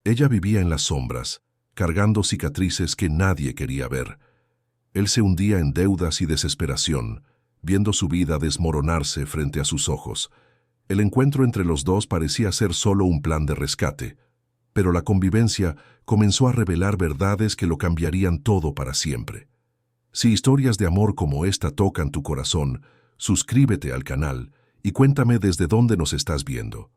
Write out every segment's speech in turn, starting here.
Ella vivía en las sombras, cargando cicatrices que nadie quería ver. Él se hundía en deudas y desesperación, viendo su vida desmoronarse frente a sus ojos. El encuentro entre los dos parecía ser solo un plan de rescate, pero la convivencia comenzó a revelar verdades que lo cambiarían todo para siempre. Si historias de amor como esta tocan tu corazón, suscríbete al canal y cuéntame desde dónde nos estás viendo.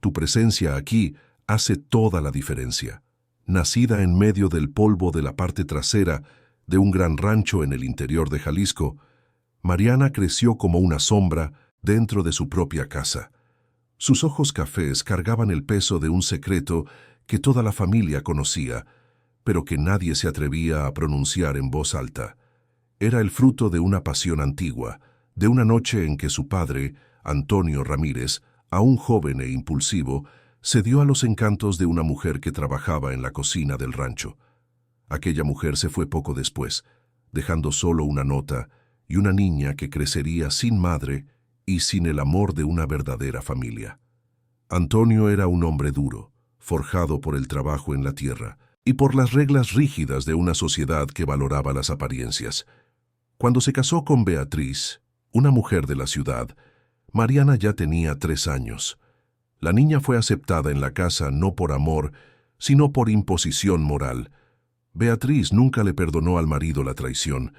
Tu presencia aquí hace toda la diferencia. Nacida en medio del polvo de la parte trasera de un gran rancho en el interior de Jalisco, Mariana creció como una sombra dentro de su propia casa. Sus ojos cafés cargaban el peso de un secreto que toda la familia conocía, pero que nadie se atrevía a pronunciar en voz alta. Era el fruto de una pasión antigua, de una noche en que su padre, Antonio Ramírez, aún joven e impulsivo, cedió a los encantos de una mujer que trabajaba en la cocina del rancho. Aquella mujer se fue poco después, dejando solo una nota y una niña que crecería sin madre y sin el amor de una verdadera familia. Antonio era un hombre duro, forjado por el trabajo en la tierra y por las reglas rígidas de una sociedad que valoraba las apariencias. Cuando se casó con Beatriz, una mujer de la ciudad, Mariana ya tenía 3 años. La niña fue aceptada en la casa no por amor, sino por imposición moral. Beatriz nunca le perdonó al marido la traición,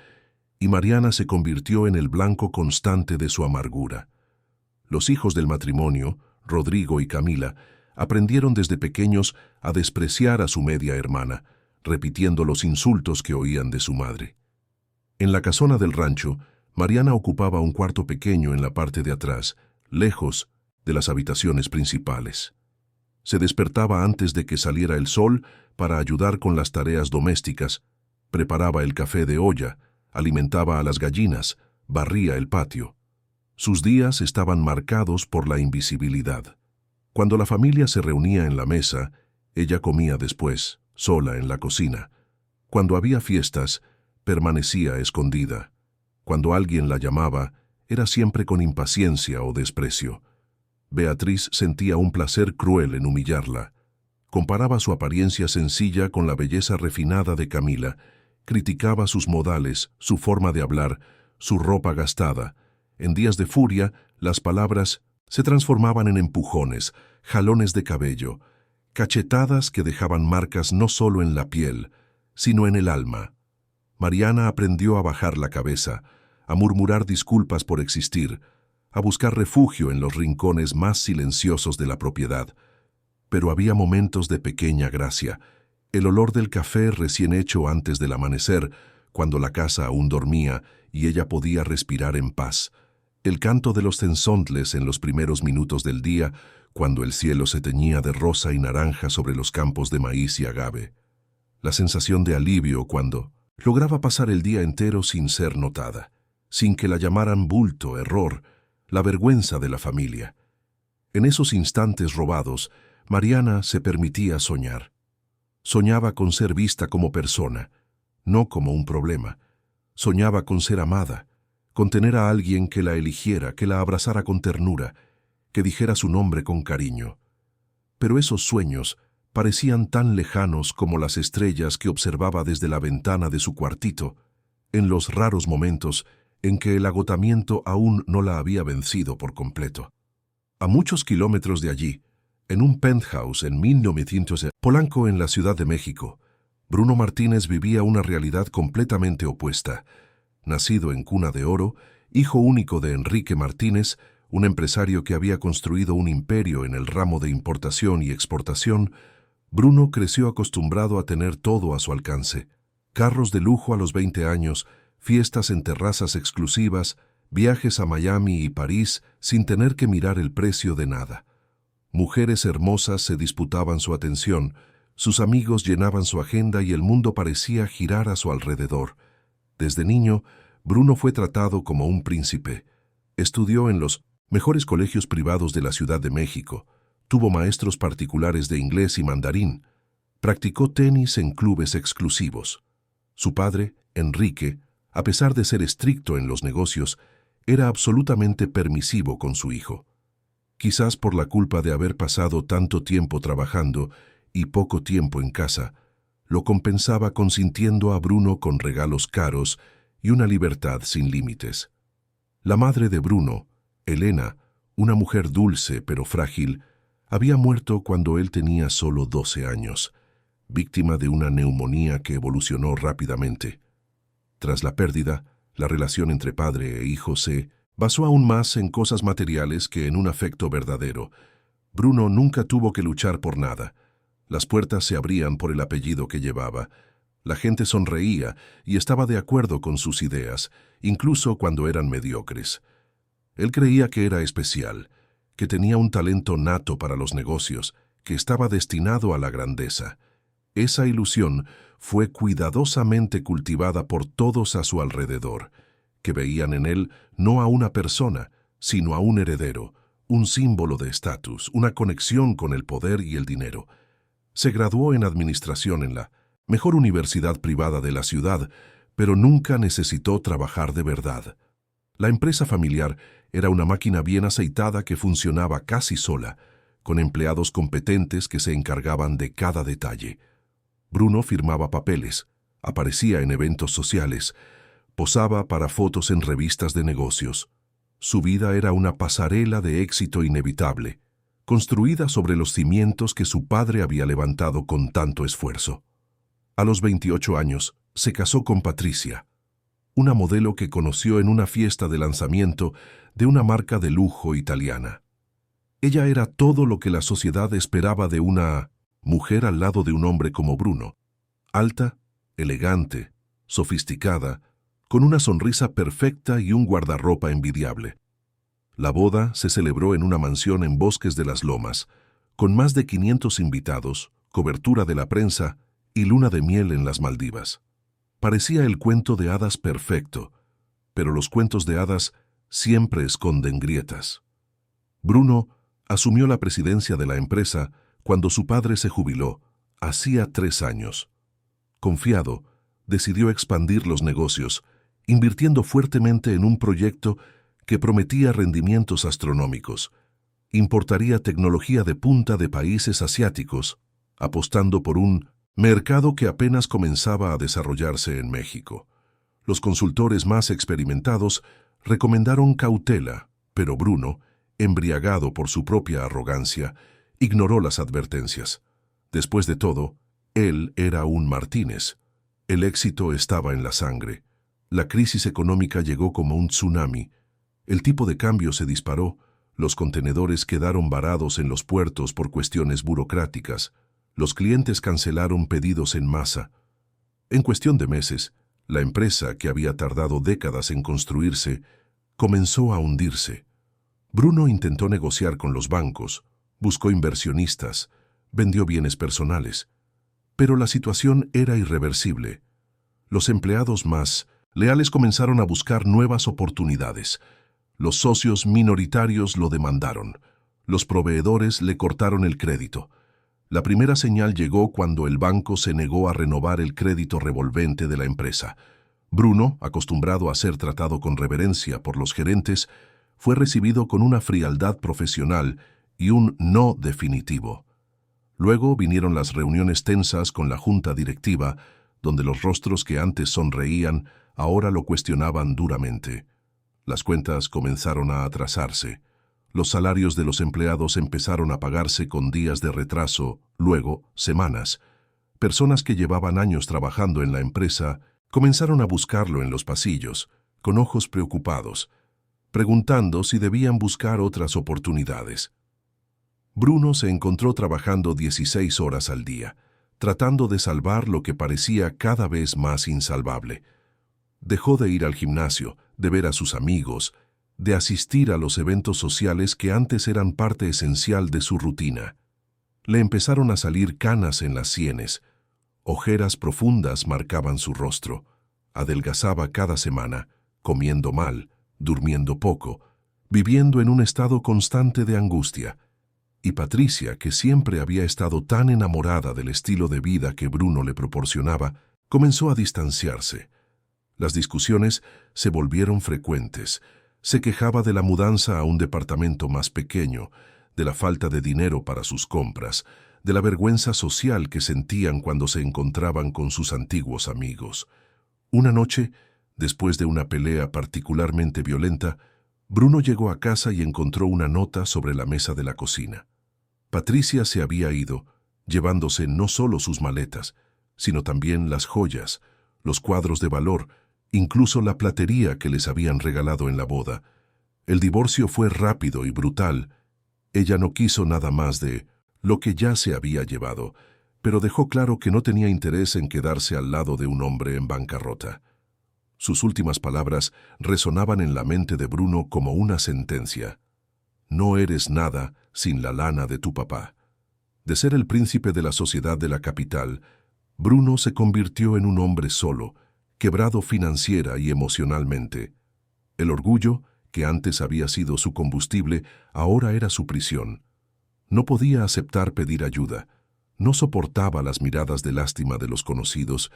y Mariana se convirtió en el blanco constante de su amargura. Los hijos del matrimonio, Rodrigo y Camila, aprendieron desde pequeños a despreciar a su media hermana, repitiendo los insultos que oían de su madre. En la casona del rancho, Mariana ocupaba un cuarto pequeño en la parte de atrás, lejos de las habitaciones principales. Se despertaba antes de que saliera el sol para ayudar con las tareas domésticas, preparaba el café de olla, alimentaba a las gallinas, barría el patio. Sus días estaban marcados por la invisibilidad. Cuando la familia se reunía en la mesa, ella comía después, sola en la cocina. Cuando había fiestas, permanecía escondida. Cuando alguien la llamaba, era siempre con impaciencia o desprecio. Beatriz sentía un placer cruel en humillarla. Comparaba su apariencia sencilla con la belleza refinada de Camila, criticaba sus modales, su forma de hablar, su ropa gastada. En días de furia, las palabras se transformaban en empujones, jalones de cabello, cachetadas que dejaban marcas no solo en la piel, sino en el alma. Mariana aprendió a bajar la cabeza, a murmurar disculpas por existir, a buscar refugio en los rincones más silenciosos de la propiedad. Pero había momentos de pequeña gracia, el olor del café recién hecho antes del amanecer, cuando la casa aún dormía y ella podía respirar en paz, el canto de los cenzontles en los primeros minutos del día, cuando el cielo se teñía de rosa y naranja sobre los campos de maíz y agave. La sensación de alivio cuando lograba pasar el día entero sin ser notada, sin que la llamaran bulto, error, la vergüenza de la familia. En esos instantes robados, Mariana se permitía soñar. Soñaba con ser vista como persona, no como un problema. Soñaba con ser amada, con tener a alguien que la eligiera, que la abrazara con ternura, que dijera su nombre con cariño. Pero esos sueños parecían tan lejanos como las estrellas que observaba desde la ventana de su cuartito, en los raros momentos en que el agotamiento aún no la había vencido por completo. A muchos kilómetros de allí, en un penthouse en 1900, Polanco, en la Ciudad de México, Bruno Martínez vivía una realidad completamente opuesta. Nacido en cuna de oro, hijo único de Enrique Martínez, un empresario que había construido un imperio en el ramo de importación y exportación, Bruno creció acostumbrado a tener todo a su alcance. Carros de lujo a los 20 años, fiestas en terrazas exclusivas, viajes a Miami y París sin tener que mirar el precio de nada. Mujeres hermosas se disputaban su atención, sus amigos llenaban su agenda y el mundo parecía girar a su alrededor. Desde niño, Bruno fue tratado como un príncipe. Estudió en los mejores colegios privados de la Ciudad de México, tuvo maestros particulares de inglés y mandarín, practicó tenis en clubes exclusivos. Su padre, Enrique, a pesar de ser estricto en los negocios, era absolutamente permisivo con su hijo. Quizás por la culpa de haber pasado tanto tiempo trabajando y poco tiempo en casa, lo compensaba consintiendo a Bruno con regalos caros y una libertad sin límites. La madre de Bruno, Elena, una mujer dulce pero frágil, había muerto cuando él tenía solo 12 años, víctima de una neumonía que evolucionó rápidamente. Tras la pérdida, la relación entre padre e hijo se basó aún más en cosas materiales que en un afecto verdadero. Bruno nunca tuvo que luchar por nada. Las puertas se abrían por el apellido que llevaba. La gente sonreía y estaba de acuerdo con sus ideas, incluso cuando eran mediocres. Él creía que era especial, que tenía un talento nato para los negocios, que estaba destinado a la grandeza. Esa ilusión fue cuidadosamente cultivada por todos a su alrededor, que veían en él no a una persona, sino a un heredero, un símbolo de estatus, una conexión con el poder y el dinero. Se graduó en administración en la mejor universidad privada de la ciudad, pero nunca necesitó trabajar de verdad. La empresa familiar era una máquina bien aceitada que funcionaba casi sola, con empleados competentes que se encargaban de cada detalle. Bruno firmaba papeles, aparecía en eventos sociales, posaba para fotos en revistas de negocios. Su vida era una pasarela de éxito inevitable, construida sobre los cimientos que su padre había levantado con tanto esfuerzo. A los 28 años, se casó con Patricia, una modelo que conoció en una fiesta de lanzamiento de una marca de lujo italiana. Ella era todo lo que la sociedad esperaba de una mujer al lado de un hombre como Bruno. Alta, elegante, sofisticada, con una sonrisa perfecta y un guardarropa envidiable. La boda se celebró en una mansión en Bosques de las Lomas, con más de 500 invitados, cobertura de la prensa y luna de miel en las Maldivas. Parecía el cuento de hadas perfecto, pero los cuentos de hadas siempre esconden grietas. Bruno asumió la presidencia de la empresa cuando su padre se jubiló, hacía 3 años. Confiado, decidió expandir los negocios, invirtiendo fuertemente en un proyecto que prometía rendimientos astronómicos. Importaría tecnología de punta de países asiáticos, apostando por un mercado que apenas comenzaba a desarrollarse en México. Los consultores más experimentados recomendaron cautela, pero Bruno, embriagado por su propia arrogancia, ignoró las advertencias. Después de todo, él era un Martínez. El éxito estaba en la sangre. La crisis económica llegó como un tsunami. El tipo de cambio se disparó. Los contenedores quedaron varados en los puertos por cuestiones burocráticas. Los clientes cancelaron pedidos en masa. En cuestión de meses, la empresa, que había tardado décadas en construirse, comenzó a hundirse. Bruno intentó negociar con los bancos, buscó inversionistas, vendió bienes personales. Pero la situación era irreversible. Los empleados más leales comenzaron a buscar nuevas oportunidades. Los socios minoritarios lo demandaron. Los proveedores le cortaron el crédito. La primera señal llegó cuando el banco se negó a renovar el crédito revolvente de la empresa. Bruno, acostumbrado a ser tratado con reverencia por los gerentes, fue recibido con una frialdad profesional y un no definitivo. Luego vinieron las reuniones tensas con la junta directiva, donde los rostros que antes sonreían ahora lo cuestionaban duramente. Las cuentas comenzaron a atrasarse. Los salarios de los empleados empezaron a pagarse con días de retraso, luego semanas. Personas que llevaban años trabajando en la empresa comenzaron a buscarlo en los pasillos, con ojos preocupados, preguntando si debían buscar otras oportunidades. Bruno se encontró trabajando 16 horas al día, tratando de salvar lo que parecía cada vez más insalvable. Dejó de ir al gimnasio, de ver a sus amigos, de asistir a los eventos sociales que antes eran parte esencial de su rutina. Le empezaron a salir canas en las sienes. Ojeras profundas marcaban su rostro. Adelgazaba cada semana, comiendo mal, durmiendo poco, viviendo en un estado constante de angustia. Y Patricia, que siempre había estado tan enamorada del estilo de vida que Bruno le proporcionaba, comenzó a distanciarse. Las discusiones se volvieron frecuentes. Se quejaba de la mudanza a un departamento más pequeño, de la falta de dinero para sus compras, de la vergüenza social que sentían cuando se encontraban con sus antiguos amigos. Una noche, después de una pelea particularmente violenta, Bruno llegó a casa y encontró una nota sobre la mesa de la cocina. Patricia se había ido, llevándose no solo sus maletas, sino también las joyas, los cuadros de valor, incluso la platería que les habían regalado en la boda. El divorcio fue rápido y brutal. Ella no quiso nada más de lo que ya se había llevado, pero dejó claro que no tenía interés en quedarse al lado de un hombre en bancarrota. Sus últimas palabras resonaban en la mente de Bruno como una sentencia. No eres nada sin la lana de tu papá. De ser el príncipe de la sociedad de la capital, Bruno se convirtió en un hombre solo, quebrado financiera y emocionalmente. El orgullo, que antes había sido su combustible, ahora era su prisión. No podía aceptar pedir ayuda. No soportaba las miradas de lástima de los conocidos.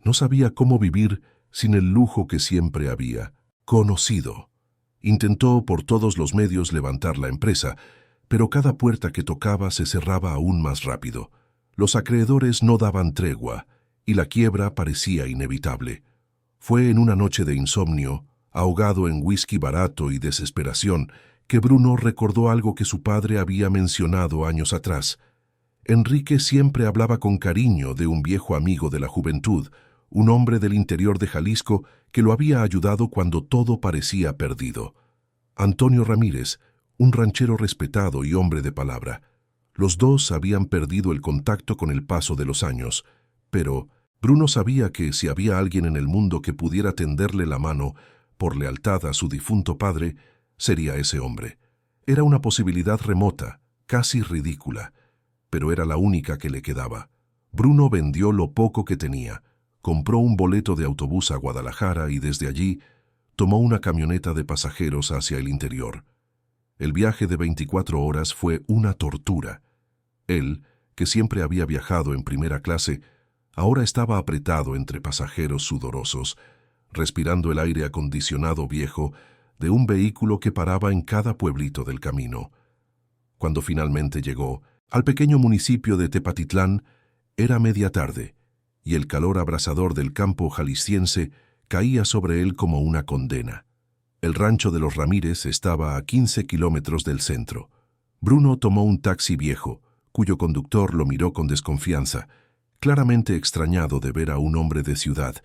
No sabía cómo vivir sin el lujo que siempre había conocido. Intentó por todos los medios levantar la empresa, pero cada puerta que tocaba se cerraba aún más rápido. Los acreedores no daban tregua, y la quiebra parecía inevitable. Fue en una noche de insomnio, ahogado en whisky barato y desesperación, que Bruno recordó algo que su padre había mencionado años atrás. Enrique siempre hablaba con cariño de un viejo amigo de la juventud, un hombre del interior de Jalisco que lo había ayudado cuando todo parecía perdido. Antonio Ramírez, un ranchero respetado y hombre de palabra. Los dos habían perdido el contacto con el paso de los años, pero Bruno sabía que si había alguien en el mundo que pudiera tenderle la mano por lealtad a su difunto padre, sería ese hombre. Era una posibilidad remota, casi ridícula, pero era la única que le quedaba. Bruno vendió lo poco que tenía, compró un boleto de autobús a Guadalajara y desde allí tomó una camioneta de pasajeros hacia el interior. El viaje de 24 horas fue una tortura. Él, que siempre había viajado en primera clase, ahora estaba apretado entre pasajeros sudorosos, respirando el aire acondicionado viejo de un vehículo que paraba en cada pueblito del camino. Cuando finalmente llegó al pequeño municipio de Tepatitlán, era media tarde, y el calor abrasador del campo jalisciense caía sobre él como una condena. El rancho de los Ramírez estaba a 15 kilómetros del centro. Bruno tomó un taxi viejo, cuyo conductor lo miró con desconfianza, claramente extrañado de ver a un hombre de ciudad,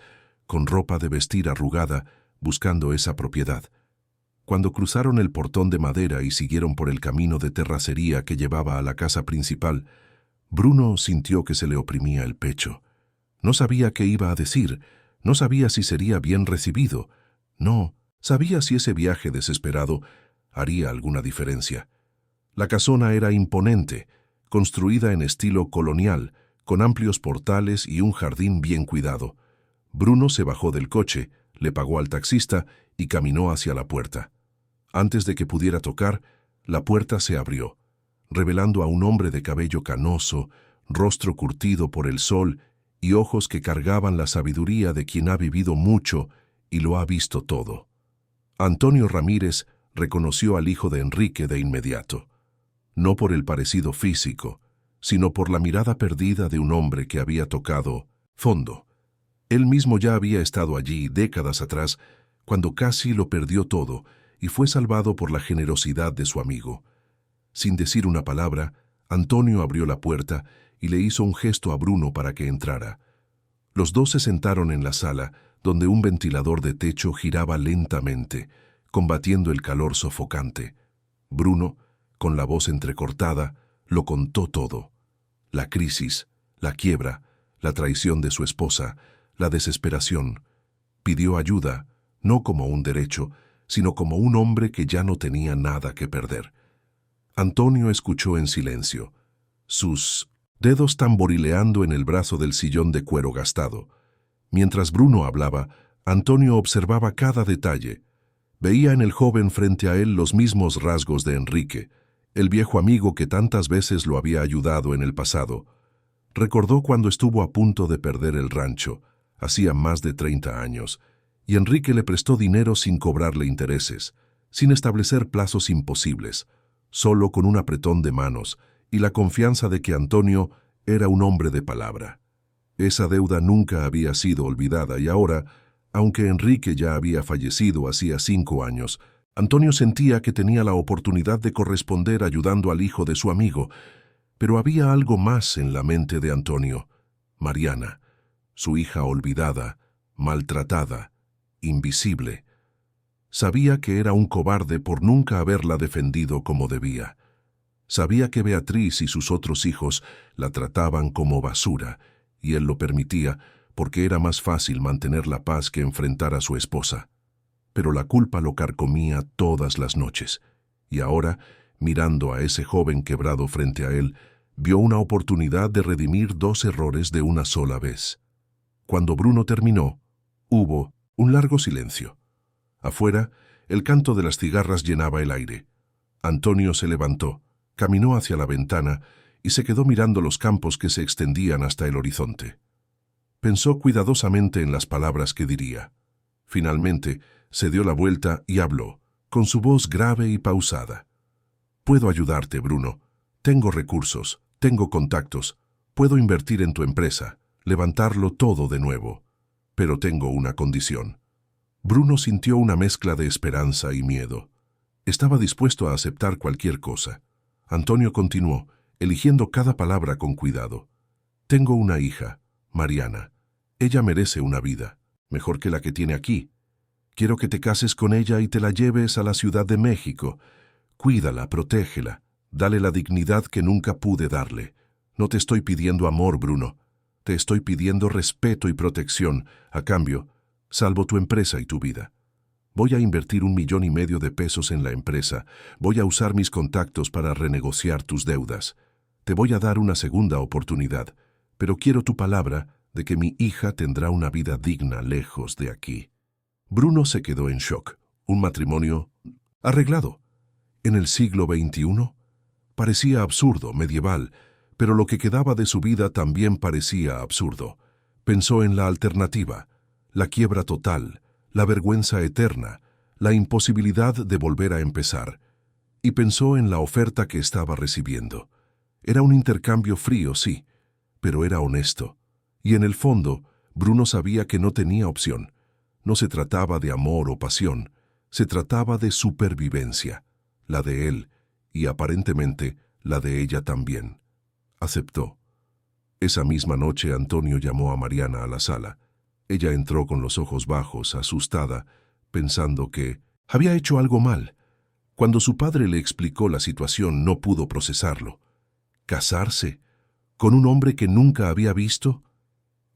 con ropa de vestir arrugada, buscando esa propiedad. Cuando cruzaron el portón de madera y siguieron por el camino de terracería que llevaba a la casa principal, Bruno sintió que se le oprimía el pecho. No sabía qué iba a decir, no sabía si sería bien recibido, no sabía si ese viaje desesperado haría alguna diferencia. La casona era imponente, construida en estilo colonial, con amplios portales y un jardín bien cuidado. Bruno se bajó del coche, le pagó al taxista y caminó hacia la puerta. Antes de que pudiera tocar, la puerta se abrió, revelando a un hombre de cabello canoso, rostro curtido por el sol y ojos que cargaban la sabiduría de quien ha vivido mucho y lo ha visto todo. Antonio Ramírez reconoció al hijo de Enrique de inmediato, no por el parecido físico, sino por la mirada perdida de un hombre que había tocado fondo. Él mismo ya había estado allí décadas atrás, cuando casi lo perdió todo y fue salvado por la generosidad de su amigo. Sin decir una palabra, Antonio abrió la puerta y le hizo un gesto a Bruno para que entrara. Los dos se sentaron en la sala, donde un ventilador de techo giraba lentamente, combatiendo el calor sofocante. Bruno, con la voz entrecortada, lo contó todo. La crisis, la quiebra, la traición de su esposa, la desesperación. Pidió ayuda, no como un derecho, sino como un hombre que ya no tenía nada que perder. Antonio escuchó en silencio, sus dedos tamborileando en el brazo del sillón de cuero gastado. Mientras Bruno hablaba, Antonio observaba cada detalle. Veía en el joven frente a él los mismos rasgos de Enrique, el viejo amigo que tantas veces lo había ayudado en el pasado. Recordó cuando estuvo a punto de perder el rancho, hacía más de 30 años, y Enrique le prestó dinero sin cobrarle intereses, sin establecer plazos imposibles, solo con un apretón de manos y la confianza de que Antonio era un hombre de palabra. Esa deuda nunca había sido olvidada y ahora, aunque Enrique ya había fallecido hacía 5 años, Antonio sentía que tenía la oportunidad de corresponder ayudando al hijo de su amigo. Pero había algo más en la mente de Antonio: Mariana, su hija olvidada, maltratada, invisible. Sabía que era un cobarde por nunca haberla defendido como debía. Sabía que Beatriz y sus otros hijos la trataban como basura, y él lo permitía porque era más fácil mantener la paz que enfrentar a su esposa. Pero la culpa lo carcomía todas las noches, y ahora, mirando a ese joven quebrado frente a él, vio una oportunidad de redimir 2 errores de una sola vez. Cuando Bruno terminó, hubo un largo silencio. Afuera, el canto de las cigarras llenaba el aire. Antonio se levantó, caminó hacia la ventana y se quedó mirando los campos que se extendían hasta el horizonte. Pensó cuidadosamente en las palabras que diría. Finalmente, se dio la vuelta y habló, con su voz grave y pausada. «Puedo ayudarte, Bruno. Tengo recursos, tengo contactos, puedo invertir en tu empresa, levantarlo todo de nuevo. Pero tengo una condición». Bruno sintió una mezcla de esperanza y miedo. Estaba dispuesto a aceptar cualquier cosa. Antonio continuó, eligiendo cada palabra con cuidado. «Tengo una hija, Mariana. Ella merece una vida, mejor que la que tiene aquí. Quiero que te cases con ella y te la lleves a la Ciudad de México. Cuídala, protégela, dale la dignidad que nunca pude darle. No te estoy pidiendo amor, Bruno. Te estoy pidiendo respeto y protección. A cambio, salvo tu empresa y tu vida. Voy a invertir 1,5 millones de pesos en la empresa. Voy a usar mis contactos para renegociar tus deudas. Te voy a dar una segunda oportunidad, pero quiero tu palabra de que mi hija tendrá una vida digna lejos de aquí». Bruno se quedó en shock. ¿Un matrimonio arreglado? ¿En el siglo XXI? Parecía absurdo, medieval, pero lo que quedaba de su vida también parecía absurdo. Pensó en la alternativa, la quiebra total, la vergüenza eterna, la imposibilidad de volver a empezar. Y pensó en la oferta que estaba recibiendo. Era un intercambio frío, sí, pero era honesto. Y en el fondo, Bruno sabía que no tenía opción. No se trataba de amor o pasión, se trataba de supervivencia, la de él y aparentemente la de ella también. Aceptó. Esa misma noche Antonio llamó a Mariana a la sala. Ella entró con los ojos bajos, asustada, pensando que había hecho algo mal. Cuando su padre le explicó la situación, no pudo procesarlo. ¿Casarse? ¿Con un hombre que nunca había visto?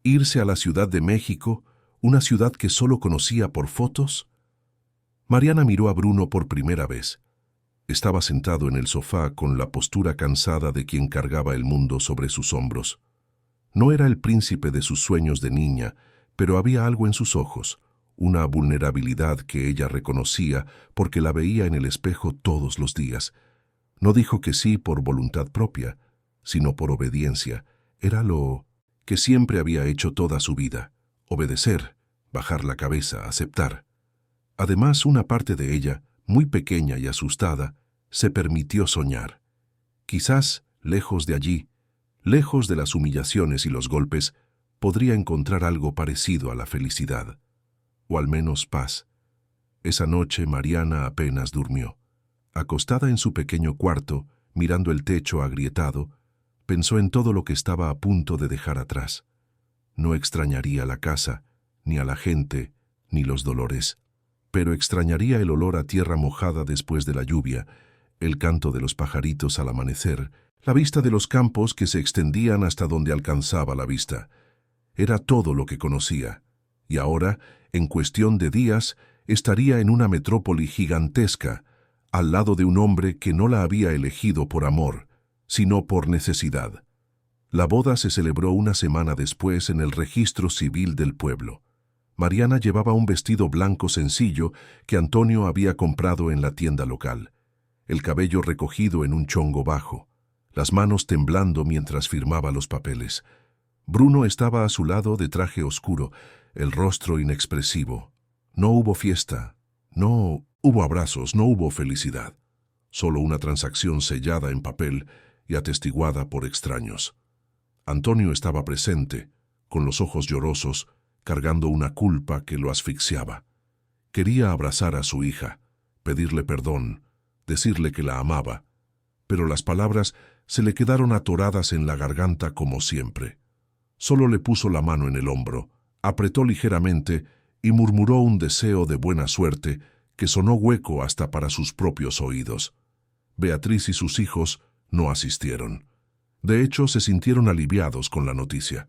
¿Irse a la Ciudad de México, una ciudad que solo conocía por fotos? Mariana miró a Bruno por primera vez. Estaba sentado en el sofá con la postura cansada de quien cargaba el mundo sobre sus hombros. No era el príncipe de sus sueños de niña, pero había algo en sus ojos, una vulnerabilidad que ella reconocía porque la veía en el espejo todos los días. No dijo que sí por voluntad propia, sino por obediencia. Era lo que siempre había hecho toda su vida: obedecer, bajar la cabeza, aceptar. Además, una parte de ella, muy pequeña y asustada, se permitió soñar. Quizás, lejos de allí, lejos de las humillaciones y los golpes, podría encontrar algo parecido a la felicidad, o al menos paz. Esa noche Mariana apenas durmió. Acostada en su pequeño cuarto, mirando el techo agrietado, pensó en todo lo que estaba a punto de dejar atrás. No extrañaría la casa, ni a la gente, ni los dolores, pero extrañaría el olor a tierra mojada después de la lluvia, el canto de los pajaritos al amanecer, la vista de los campos que se extendían hasta donde alcanzaba la vista. Era todo lo que conocía, y ahora, en cuestión de días, estaría en una metrópoli gigantesca, al lado de un hombre que no la había elegido por amor, sino por necesidad. La boda se celebró una semana después en el registro civil del pueblo. Mariana llevaba un vestido blanco sencillo que Antonio había comprado en la tienda local, el cabello recogido en un chongo bajo, las manos temblando mientras firmaba los papeles. Bruno estaba a su lado de traje oscuro, el rostro inexpresivo. No hubo fiesta, no hubo abrazos, no hubo felicidad. Solo una transacción sellada en papel y atestiguada por extraños. Antonio estaba presente, con los ojos llorosos, cargando una culpa que lo asfixiaba. Quería abrazar a su hija, pedirle perdón, decirle que la amaba, pero las palabras se le quedaron atoradas en la garganta como siempre. Solo le puso la mano en el hombro, apretó ligeramente y murmuró un deseo de buena suerte que sonó hueco hasta para sus propios oídos. Beatriz y sus hijos no asistieron. De hecho, se sintieron aliviados con la noticia.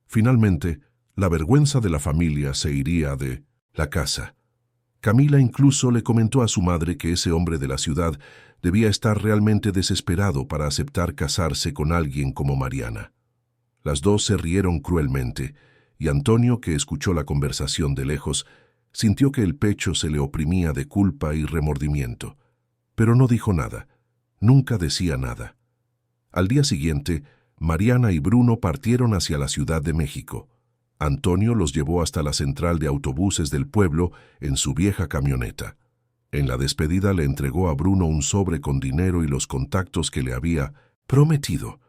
Finalmente, la vergüenza de la familia se iría de la casa. Camila incluso le comentó a su madre que ese hombre de la ciudad debía estar realmente desesperado para aceptar casarse con alguien como Mariana. Las dos se rieron cruelmente, y Antonio, que escuchó la conversación de lejos, sintió que el pecho se le oprimía de culpa y remordimiento. Pero no dijo nada, nunca decía nada. Al día siguiente, Mariana y Bruno partieron hacia la Ciudad de México. Antonio los llevó hasta la central de autobuses del pueblo en su vieja camioneta. En la despedida le entregó a Bruno un sobre con dinero y los contactos que le había prometido.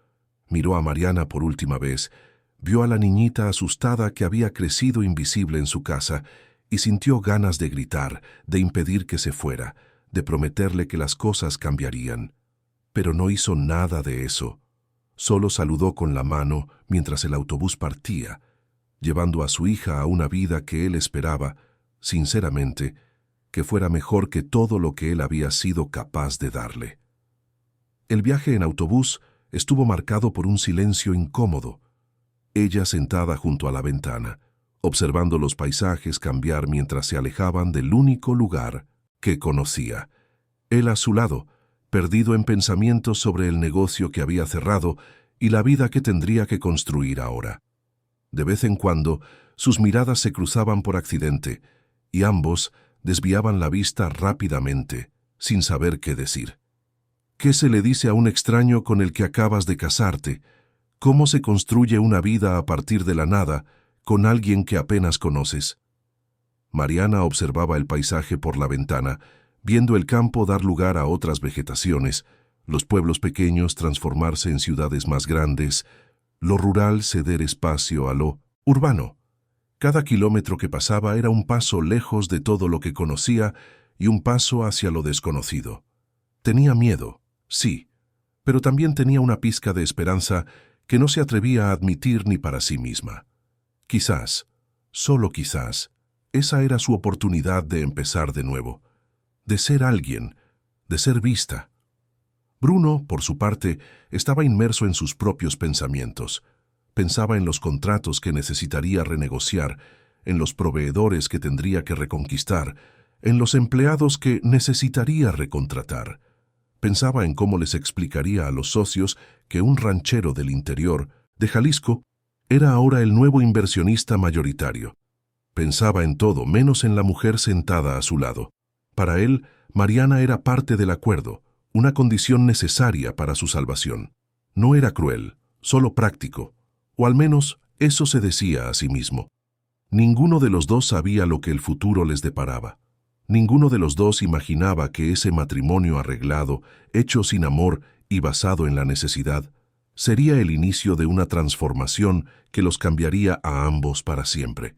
Miró a Mariana por última vez, vio a la niñita asustada que había crecido invisible en su casa y sintió ganas de gritar, de impedir que se fuera, de prometerle que las cosas cambiarían. Pero no hizo nada de eso. Solo saludó con la mano mientras el autobús partía, llevando a su hija a una vida que él esperaba, sinceramente, que fuera mejor que todo lo que él había sido capaz de darle. El viaje en autobús estuvo marcado por un silencio incómodo. Ella sentada junto a la ventana, observando los paisajes cambiar mientras se alejaban del único lugar que conocía. Él a su lado, perdido en pensamientos sobre el negocio que había cerrado y la vida que tendría que construir ahora. De vez en cuando, sus miradas se cruzaban por accidente, y ambos desviaban la vista rápidamente, sin saber qué decir. ¿Qué se le dice a un extraño con el que acabas de casarte? ¿Cómo se construye una vida a partir de la nada, con alguien que apenas conoces? Mariana observaba el paisaje por la ventana, viendo el campo dar lugar a otras vegetaciones, los pueblos pequeños transformarse en ciudades más grandes, lo rural ceder espacio a lo urbano. Cada kilómetro que pasaba era un paso lejos de todo lo que conocía y un paso hacia lo desconocido. Tenía miedo, sí, pero también tenía una pizca de esperanza que no se atrevía a admitir ni para sí misma. Quizás, solo quizás, esa era su oportunidad de empezar de nuevo, de ser alguien, de ser vista. Bruno, por su parte, estaba inmerso en sus propios pensamientos. Pensaba en los contratos que necesitaría renegociar, en los proveedores que tendría que reconquistar, en los empleados que necesitaría recontratar. Pensaba en cómo les explicaría a los socios que un ranchero del interior, de Jalisco, era ahora el nuevo inversionista mayoritario. Pensaba en todo menos en la mujer sentada a su lado. Para él, Mariana era parte del acuerdo, una condición necesaria para su salvación. No era cruel, solo práctico, o al menos eso se decía a sí mismo. Ninguno de los dos sabía lo que el futuro les deparaba. Ninguno de los dos imaginaba que ese matrimonio arreglado, hecho sin amor y basado en la necesidad, sería el inicio de una transformación que los cambiaría a ambos para siempre.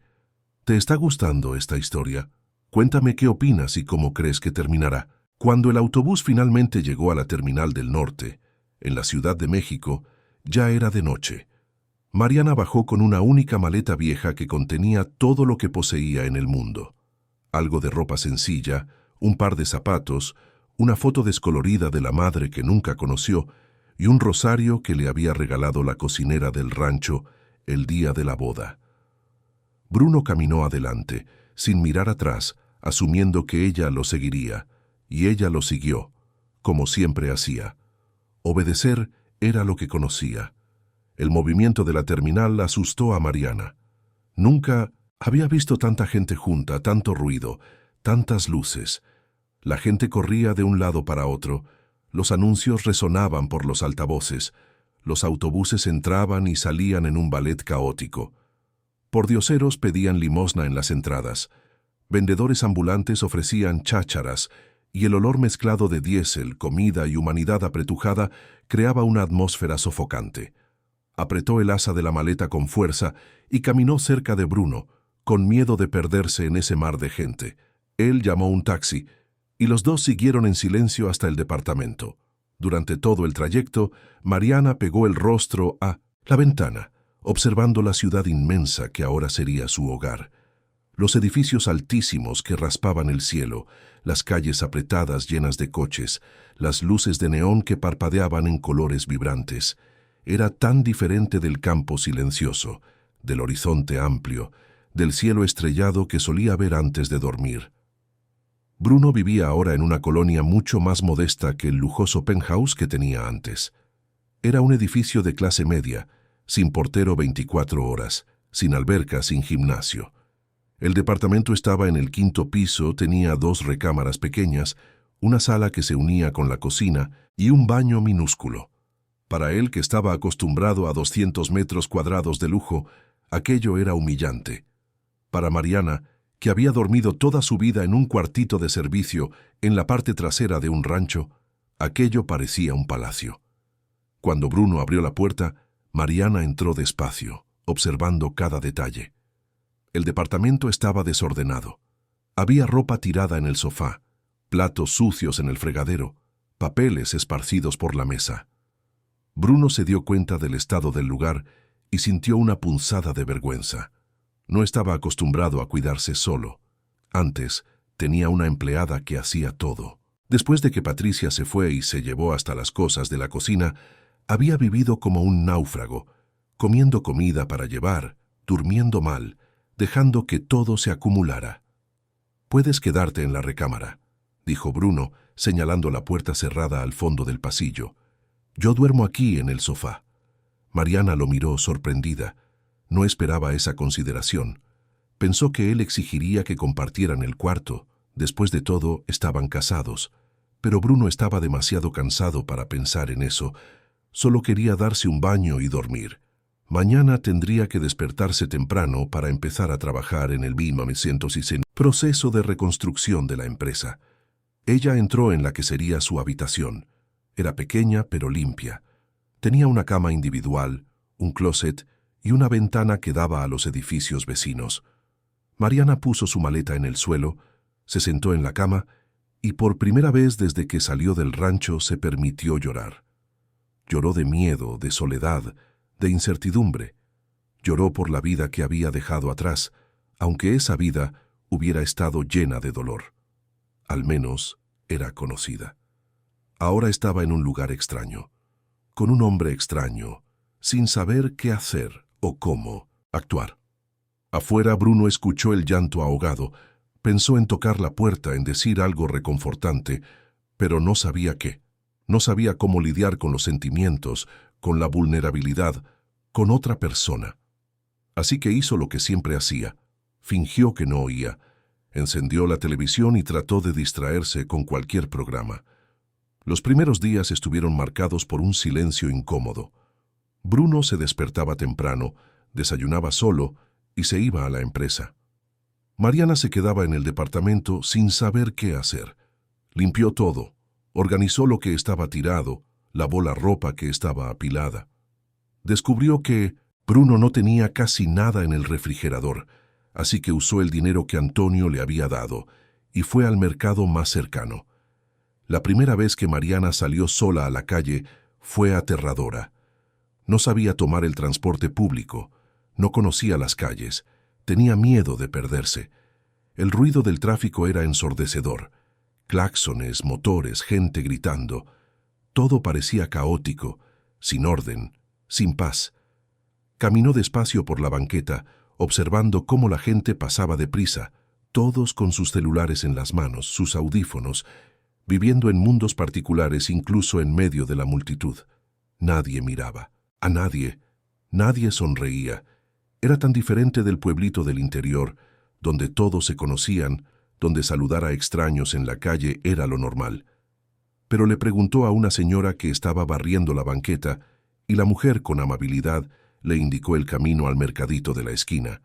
¿Te está gustando esta historia? Cuéntame qué opinas y cómo crees que terminará. Cuando el autobús finalmente llegó a la terminal del norte, en la Ciudad de México, ya era de noche. Mariana bajó con una única maleta vieja que contenía todo lo que poseía en el mundo. Algo de ropa sencilla, un par de zapatos, una foto descolorida de la madre que nunca conoció y un rosario que le había regalado la cocinera del rancho el día de la boda. Bruno caminó adelante, sin mirar atrás, asumiendo que ella lo seguiría, y ella lo siguió, como siempre hacía. Obedecer era lo que conocía. El movimiento de la terminal asustó a Mariana. Nunca había visto tanta gente junta, tanto ruido, tantas luces. La gente corría de un lado para otro, los anuncios resonaban por los altavoces, los autobuses entraban y salían en un ballet caótico. Pordioseros pedían limosna en las entradas, vendedores ambulantes ofrecían chácharas y el olor mezclado de diésel, comida y humanidad apretujada creaba una atmósfera sofocante. Apretó el asa de la maleta con fuerza y caminó cerca de Bruno, con miedo de perderse en ese mar de gente. Él llamó un taxi, y los dos siguieron en silencio hasta el departamento. Durante todo el trayecto, Mariana pegó el rostro a la ventana, observando la ciudad inmensa que ahora sería su hogar. Los edificios altísimos que raspaban el cielo, las calles apretadas llenas de coches, las luces de neón que parpadeaban en colores vibrantes. Era tan diferente del campo silencioso, del horizonte amplio, del cielo estrellado que solía ver antes de dormir. Bruno vivía ahora en una colonia mucho más modesta que el lujoso penthouse que tenía antes. Era un edificio de clase media, sin portero 24 horas, sin alberca, sin gimnasio. El departamento estaba en el 5º piso, tenía 2 recámaras pequeñas, una sala que se unía con la cocina y un baño minúsculo. Para él, que estaba acostumbrado a 200 metros cuadrados de lujo, aquello era humillante. Para Mariana, que había dormido toda su vida en un cuartito de servicio en la parte trasera de un rancho, aquello parecía un palacio. Cuando Bruno abrió la puerta, Mariana entró despacio, observando cada detalle. El departamento estaba desordenado. Había ropa tirada en el sofá, platos sucios en el fregadero, papeles esparcidos por la mesa. Bruno se dio cuenta del estado del lugar y sintió una punzada de vergüenza. No estaba acostumbrado a cuidarse solo. Antes, tenía una empleada que hacía todo. Después de que Patricia se fue y se llevó hasta las cosas de la cocina, había vivido como un náufrago, comiendo comida para llevar, durmiendo mal, dejando que todo se acumulara. «Puedes quedarte en la recámara», dijo Bruno, señalando la puerta cerrada al fondo del pasillo. «Yo duermo aquí en el sofá». Mariana lo miró sorprendida. No esperaba esa consideración. Pensó que él exigiría que compartieran el cuarto. Después de todo, estaban casados. Pero Bruno estaba demasiado cansado para pensar en eso. Solo quería darse un baño y dormir. Mañana tendría que despertarse temprano para empezar a trabajar en el 1906 proceso de reconstrucción de la empresa. Ella entró en la que sería su habitación. Era pequeña pero limpia. Tenía una cama individual, un closet y una ventana que daba a los edificios vecinos. Mariana puso su maleta en el suelo, se sentó en la cama y por primera vez desde que salió del rancho se permitió llorar. Lloró de miedo, de soledad, de incertidumbre. Lloró por la vida que había dejado atrás, aunque esa vida hubiera estado llena de dolor. Al menos era conocida. Ahora estaba en un lugar extraño, con un hombre extraño, sin saber qué hacer o cómo actuar. Afuera Bruno escuchó el llanto ahogado, pensó en tocar la puerta, en decir algo reconfortante, pero no sabía qué. No sabía cómo lidiar con los sentimientos, con la vulnerabilidad, con otra persona. Así que hizo lo que siempre hacía. Fingió que no oía. Encendió la televisión y trató de distraerse con cualquier programa. Los primeros días estuvieron marcados por un silencio incómodo. Bruno se despertaba temprano, desayunaba solo y se iba a la empresa. Mariana se quedaba en el departamento sin saber qué hacer. Limpió todo, organizó lo que estaba tirado, lavó la ropa que estaba apilada. Descubrió que Bruno no tenía casi nada en el refrigerador, así que usó el dinero que Antonio le había dado y fue al mercado más cercano. La primera vez que Mariana salió sola a la calle fue aterradora. No sabía tomar el transporte público, no conocía las calles, tenía miedo de perderse. El ruido del tráfico era ensordecedor. Claxones, motores, gente gritando. Todo parecía caótico, sin orden, sin paz. Caminó despacio por la banqueta, observando cómo la gente pasaba deprisa, todos con sus celulares en las manos, sus audífonos, viviendo en mundos particulares incluso en medio de la multitud. Nadie miraba, a nadie, nadie sonreía. Era tan diferente del pueblito del interior, donde todos se conocían, donde saludar a extraños en la calle era lo normal. Pero le preguntó a una señora que estaba barriendo la banqueta, y la mujer, con amabilidad, le indicó el camino al mercadito de la esquina.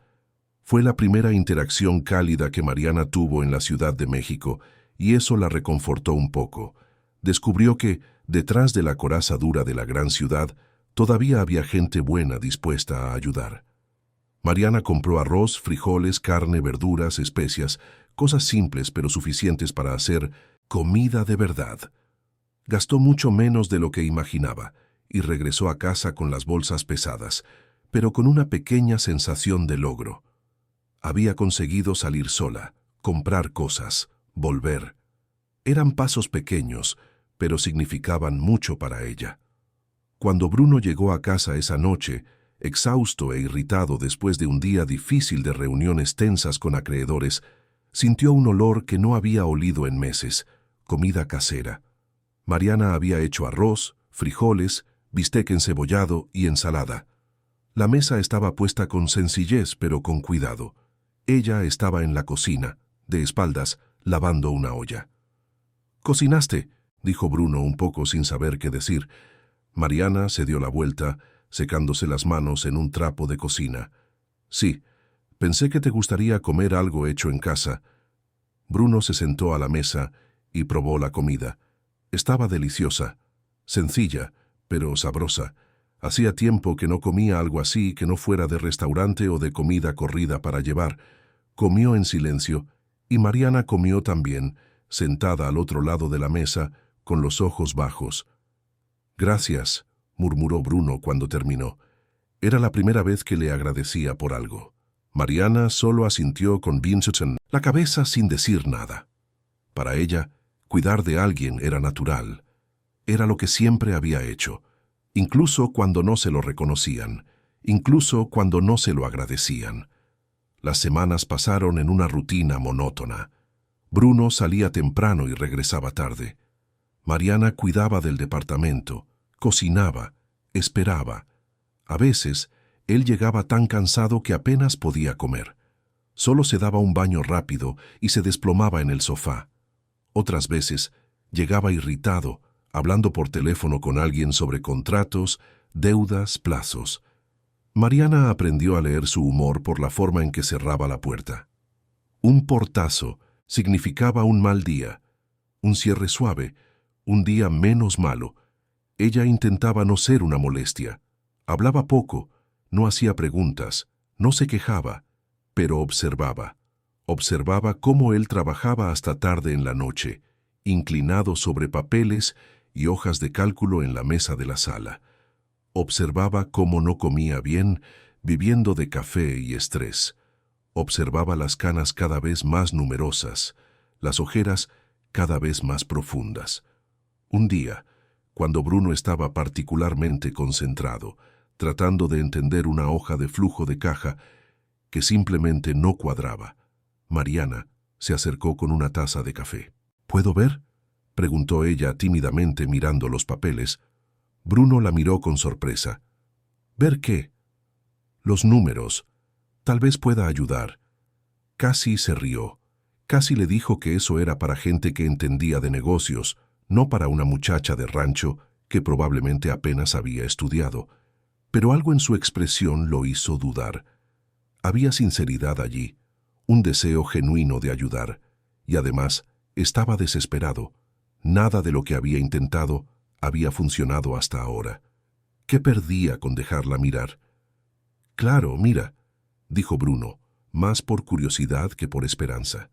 Fue la primera interacción cálida que Mariana tuvo en la Ciudad de México, y eso la reconfortó un poco. Descubrió que, detrás de la coraza dura de la gran ciudad, todavía había gente buena dispuesta a ayudar. Mariana compró arroz, frijoles, carne, verduras, especias, cosas simples pero suficientes para hacer comida de verdad. Gastó mucho menos de lo que imaginaba y regresó a casa con las bolsas pesadas, pero con una pequeña sensación de logro. Había conseguido salir sola, comprar cosas, volver. Eran pasos pequeños, pero significaban mucho para ella. Cuando Bruno llegó a casa esa noche, exhausto e irritado después de un día difícil de reuniones tensas con acreedores, sintió un olor que no había olido en meses, comida casera. Mariana había hecho arroz, frijoles, bistec encebollado y ensalada. La mesa estaba puesta con sencillez pero con cuidado. Ella estaba en la cocina, de espaldas, lavando una olla. «¿Cocinaste?», dijo Bruno un poco sin saber qué decir. Mariana se dio la vuelta, secándose las manos en un trapo de cocina. «Sí, pensé que te gustaría comer algo hecho en casa». Bruno se sentó a la mesa y probó la comida. Estaba deliciosa, sencilla, pero sabrosa. Hacía tiempo que no comía algo así que no fuera de restaurante o de comida corrida para llevar. Comió en silencio, y Mariana comió también, sentada al otro lado de la mesa, con los ojos bajos. «Gracias», murmuró Bruno cuando terminó. Era la primera vez que le agradecía por algo. Mariana solo asintió con la cabeza sin decir nada. Para ella, cuidar de alguien era natural. Era lo que siempre había hecho, incluso cuando no se lo reconocían, incluso cuando no se lo agradecían. Las semanas pasaron en una rutina monótona. Bruno salía temprano y regresaba tarde. Mariana cuidaba del departamento, cocinaba, esperaba. A veces, él llegaba tan cansado que apenas podía comer. Solo se daba un baño rápido y se desplomaba en el sofá. Otras veces, llegaba irritado, hablando por teléfono con alguien sobre contratos, deudas, plazos. Mariana aprendió a leer su humor por la forma en que cerraba la puerta. Un portazo significaba un mal día, un cierre suave, un día menos malo. Ella intentaba no ser una molestia. Hablaba poco, no hacía preguntas, no se quejaba, pero observaba. Observaba cómo él trabajaba hasta tarde en la noche, inclinado sobre papeles y hojas de cálculo en la mesa de la sala. Observaba cómo no comía bien, viviendo de café y estrés. Observaba las canas cada vez más numerosas, las ojeras cada vez más profundas. Un día, cuando Bruno estaba particularmente concentrado, tratando de entender una hoja de flujo de caja que simplemente no cuadraba, Mariana se acercó con una taza de café. «¿Puedo ver?», preguntó ella tímidamente mirando los papeles. Bruno la miró con sorpresa. «¿Ver qué?». «Los números. Tal vez pueda ayudar». Casi se rió. Casi le dijo que eso era para gente que entendía de negocios, no para una muchacha de rancho que probablemente apenas había estudiado. Pero algo en su expresión lo hizo dudar. Había sinceridad allí, un deseo genuino de ayudar, y además estaba desesperado. Nada de lo que había intentado había funcionado hasta ahora. ¿Qué perdía con dejarla mirar? «Claro, mira», dijo Bruno, más por curiosidad que por esperanza.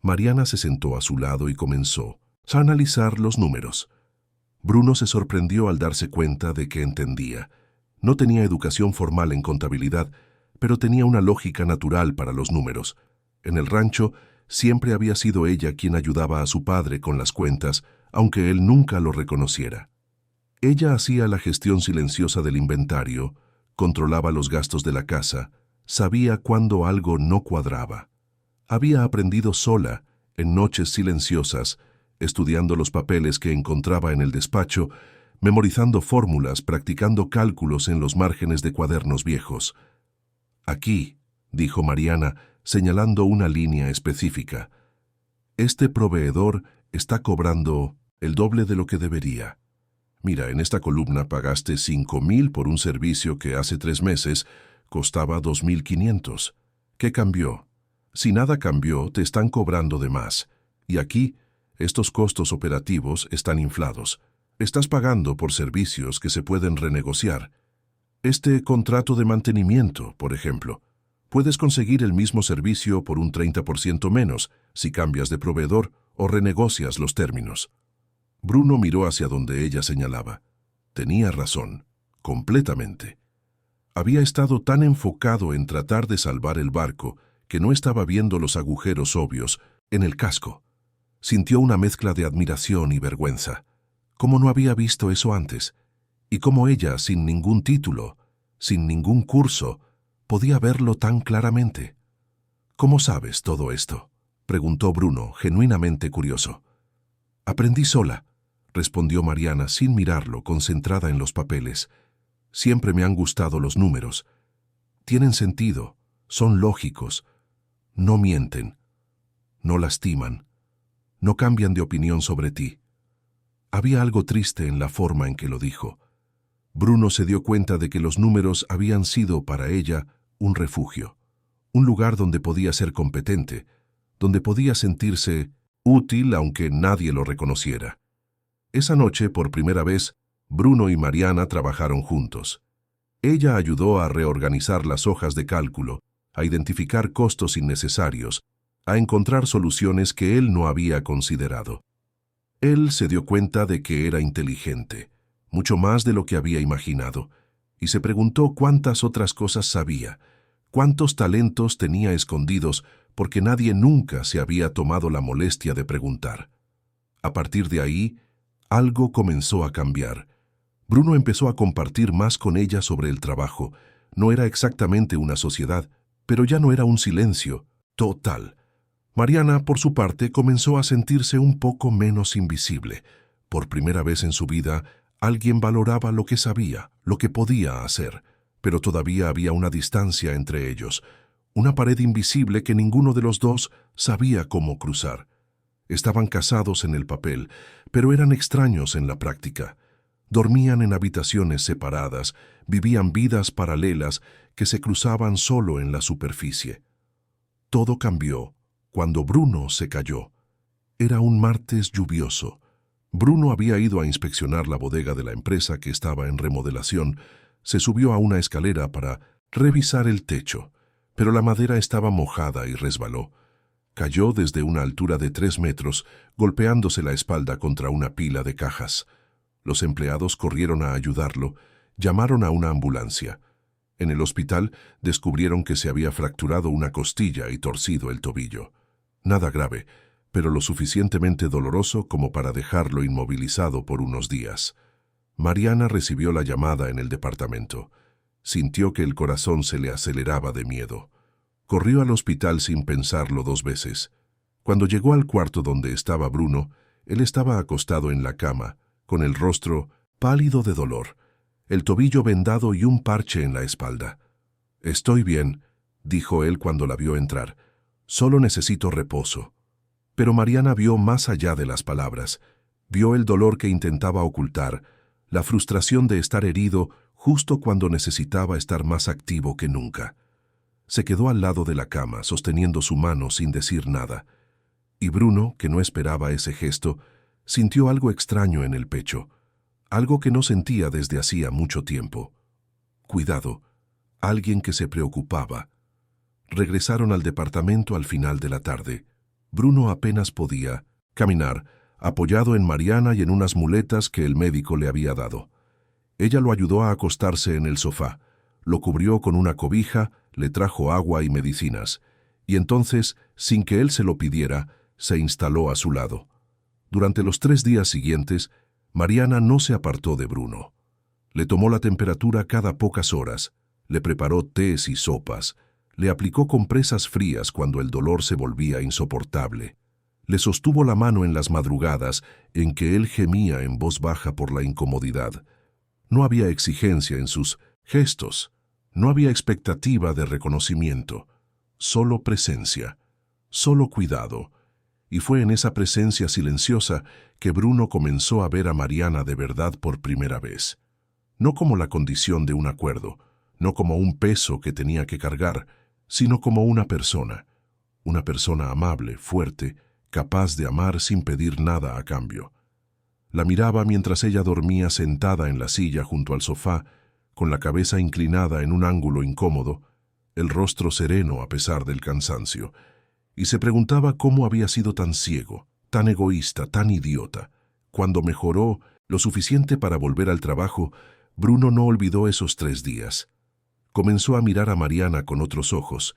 Mariana se sentó a su lado y comenzó a analizar los números. Bruno se sorprendió al darse cuenta de que entendía. No tenía educación formal en contabilidad, pero tenía una lógica natural para los números. En el rancho, siempre había sido ella quien ayudaba a su padre con las cuentas, aunque él nunca lo reconociera. Ella hacía la gestión silenciosa del inventario, controlaba los gastos de la casa, sabía cuándo algo no cuadraba. Había aprendido sola, en noches silenciosas, estudiando los papeles que encontraba en el despacho, memorizando fórmulas, practicando cálculos en los márgenes de cuadernos viejos. «Aquí», dijo Mariana, señalando una línea específica. «Este proveedor está cobrando el doble de lo que debería. Mira, en esta columna pagaste 5,000 por un servicio que hace 3 meses costaba 2,500. ¿Qué cambió? Si nada cambió, te están cobrando de más. Y aquí Estos costos operativos están inflados. Estás pagando por servicios que se pueden renegociar. Este contrato de mantenimiento, por ejemplo, puedes conseguir el mismo servicio por un 30% menos si cambias de proveedor o renegocias los términos. Bruno miró hacia donde ella señalaba. Tenía razón, completamente. Había estado tan enfocado en tratar de salvar el barco que no estaba viendo los agujeros obvios en el casco. Sintió una mezcla de admiración y vergüenza. ¿Cómo no había visto eso antes? Y cómo ella, sin ningún título, sin ningún curso, podía verlo tan claramente. ¿Cómo sabes todo esto?, preguntó Bruno, genuinamente curioso. Aprendí sola, respondió Mariana sin mirarlo, concentrada en los papeles. Siempre me han gustado los números. Tienen sentido, son lógicos, no mienten, no lastiman, no cambian de opinión sobre ti. Había algo triste en la forma en que lo dijo. Bruno se dio cuenta de que los números habían sido para ella un refugio, un lugar donde podía ser competente, donde podía sentirse útil aunque nadie lo reconociera. Esa noche, por primera vez, Bruno y Mariana trabajaron juntos. Ella ayudó a reorganizar las hojas de cálculo, a identificar costos innecesarios, a encontrar soluciones que él no había considerado. Él se dio cuenta de que era inteligente, mucho más de lo que había imaginado, y se preguntó cuántas otras cosas sabía, cuántos talentos tenía escondidos porque nadie nunca se había tomado la molestia de preguntar. A partir de ahí, algo comenzó a cambiar. Bruno empezó a compartir más con ella sobre el trabajo. No era exactamente una sociedad, pero ya no era un silencio total. Mariana, por su parte, comenzó a sentirse un poco menos invisible. Por primera vez en su vida, alguien valoraba lo que sabía, lo que podía hacer, pero todavía había una distancia entre ellos, una pared invisible que ninguno de los dos sabía cómo cruzar. Estaban casados en el papel, pero eran extraños en la práctica. Dormían en habitaciones separadas, vivían vidas paralelas que se cruzaban solo en la superficie. Todo cambió cuando Bruno se cayó. Era un martes lluvioso. Bruno había ido a inspeccionar la bodega de la empresa que estaba en remodelación. Se subió a una escalera para revisar el techo, pero la madera estaba mojada y resbaló. Cayó desde una altura de 3 metros, golpeándose la espalda contra una pila de cajas. Los empleados corrieron a ayudarlo, llamaron a una ambulancia. En el hospital descubrieron que se había fracturado una costilla y torcido el tobillo. Nada grave, pero lo suficientemente doloroso como para dejarlo inmovilizado por unos días. Mariana recibió la llamada en el departamento. Sintió que el corazón se le aceleraba de miedo. Corrió al hospital sin pensarlo 2 veces. Cuando llegó al cuarto donde estaba Bruno, él estaba acostado en la cama, con el rostro pálido de dolor, el tobillo vendado y un parche en la espalda. «Estoy bien», dijo él cuando la vio entrar. «Solo necesito reposo». Pero Mariana vio más allá de las palabras. Vio el dolor que intentaba ocultar, la frustración de estar herido justo cuando necesitaba estar más activo que nunca. Se quedó al lado de la cama, sosteniendo su mano sin decir nada. Y Bruno, que no esperaba ese gesto, sintió algo extraño en el pecho, algo que no sentía desde hacía mucho tiempo. Cuidado, alguien que se preocupaba. Regresaron al departamento al final de la tarde. Bruno apenas podía caminar, apoyado en Mariana y en unas muletas que el médico le había dado. Ella lo ayudó a acostarse en el sofá, lo cubrió con una cobija, le trajo agua y medicinas, y entonces, sin que él se lo pidiera, se instaló a su lado. Durante los 3 días siguientes, Mariana no se apartó de Bruno. Le tomó la temperatura cada pocas horas, le preparó tés y sopas, le aplicó compresas frías cuando el dolor se volvía insoportable. Le sostuvo la mano en las madrugadas en que él gemía en voz baja por la incomodidad. No había exigencia en sus gestos, no había expectativa de reconocimiento, solo presencia, solo cuidado. Y fue en esa presencia silenciosa que Bruno comenzó a ver a Mariana de verdad por primera vez. No como la condición de un acuerdo, no como un peso que tenía que cargar, sino como una persona amable, fuerte, capaz de amar sin pedir nada a cambio. La miraba mientras ella dormía sentada en la silla junto al sofá, con la cabeza inclinada en un ángulo incómodo, el rostro sereno a pesar del cansancio, y se preguntaba cómo había sido tan ciego, tan egoísta, tan idiota. Cuando mejoró lo suficiente para volver al trabajo, Bruno no olvidó esos 3 días. Comenzó a mirar a Mariana con otros ojos.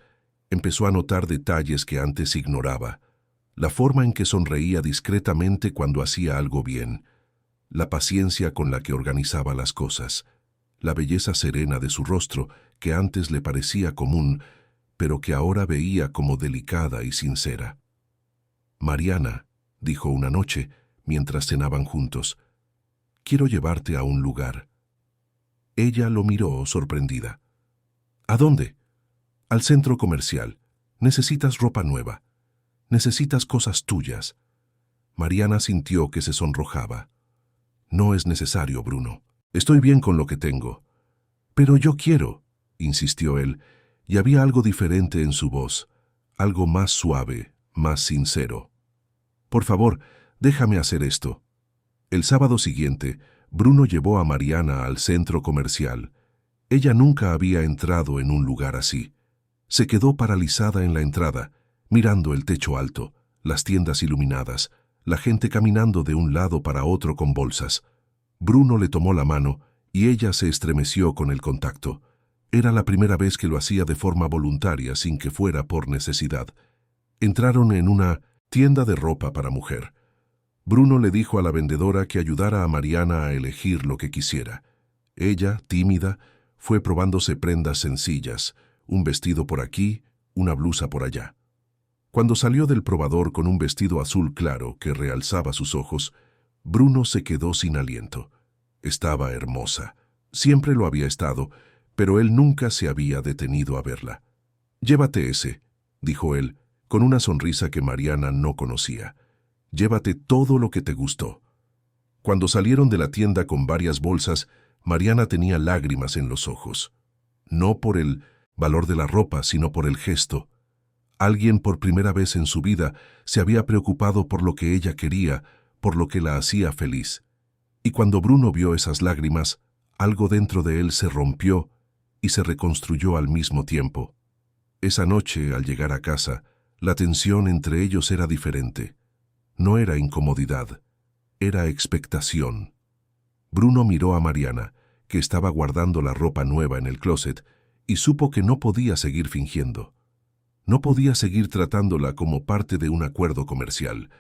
Empezó a notar detalles que antes ignoraba. La forma en que sonreía discretamente cuando hacía algo bien, la paciencia con la que organizaba las cosas, la belleza serena de su rostro que antes le parecía común, pero que ahora veía como delicada y sincera. «Mariana», dijo una noche, mientras cenaban juntos, «quiero llevarte a un lugar». Ella lo miró sorprendida. «¿A dónde?» «Al centro comercial. Necesitas ropa nueva. Necesitas cosas tuyas». Mariana sintió que se sonrojaba. «No es necesario, Bruno. Estoy bien con lo que tengo». «Pero yo quiero», insistió él, y había algo diferente en su voz, algo más suave, más sincero. «Por favor, déjame hacer esto». El sábado siguiente, Bruno llevó a Mariana al centro comercial. Ella nunca había entrado en un lugar así. Se quedó paralizada en la entrada, mirando el techo alto, las tiendas iluminadas, la gente caminando de un lado para otro con bolsas. Bruno le tomó la mano y ella se estremeció con el contacto. Era la primera vez que lo hacía de forma voluntaria, sin que fuera por necesidad. Entraron en una tienda de ropa para mujer. Bruno le dijo a la vendedora que ayudara a Mariana a elegir lo que quisiera. Ella, tímida, fue probándose prendas sencillas, un vestido por aquí, una blusa por allá. Cuando salió del probador con un vestido azul claro que realzaba sus ojos, Bruno se quedó sin aliento. Estaba hermosa. Siempre lo había estado, pero él nunca se había detenido a verla. «Llévate ese», dijo él, con una sonrisa que Mariana no conocía. «Llévate todo lo que te gustó». Cuando salieron de la tienda con varias bolsas, Mariana tenía lágrimas en los ojos. No por el valor de la ropa, sino por el gesto. Alguien por primera vez en su vida se había preocupado por lo que ella quería, por lo que la hacía feliz. Y cuando Bruno vio esas lágrimas, algo dentro de él se rompió y se reconstruyó al mismo tiempo. Esa noche, al llegar a casa, la tensión entre ellos era diferente. No era incomodidad, era expectación. Bruno miró a Mariana, que estaba guardando la ropa nueva en el closet, y supo que no podía seguir fingiendo. No podía seguir tratándola como parte de un acuerdo comercial.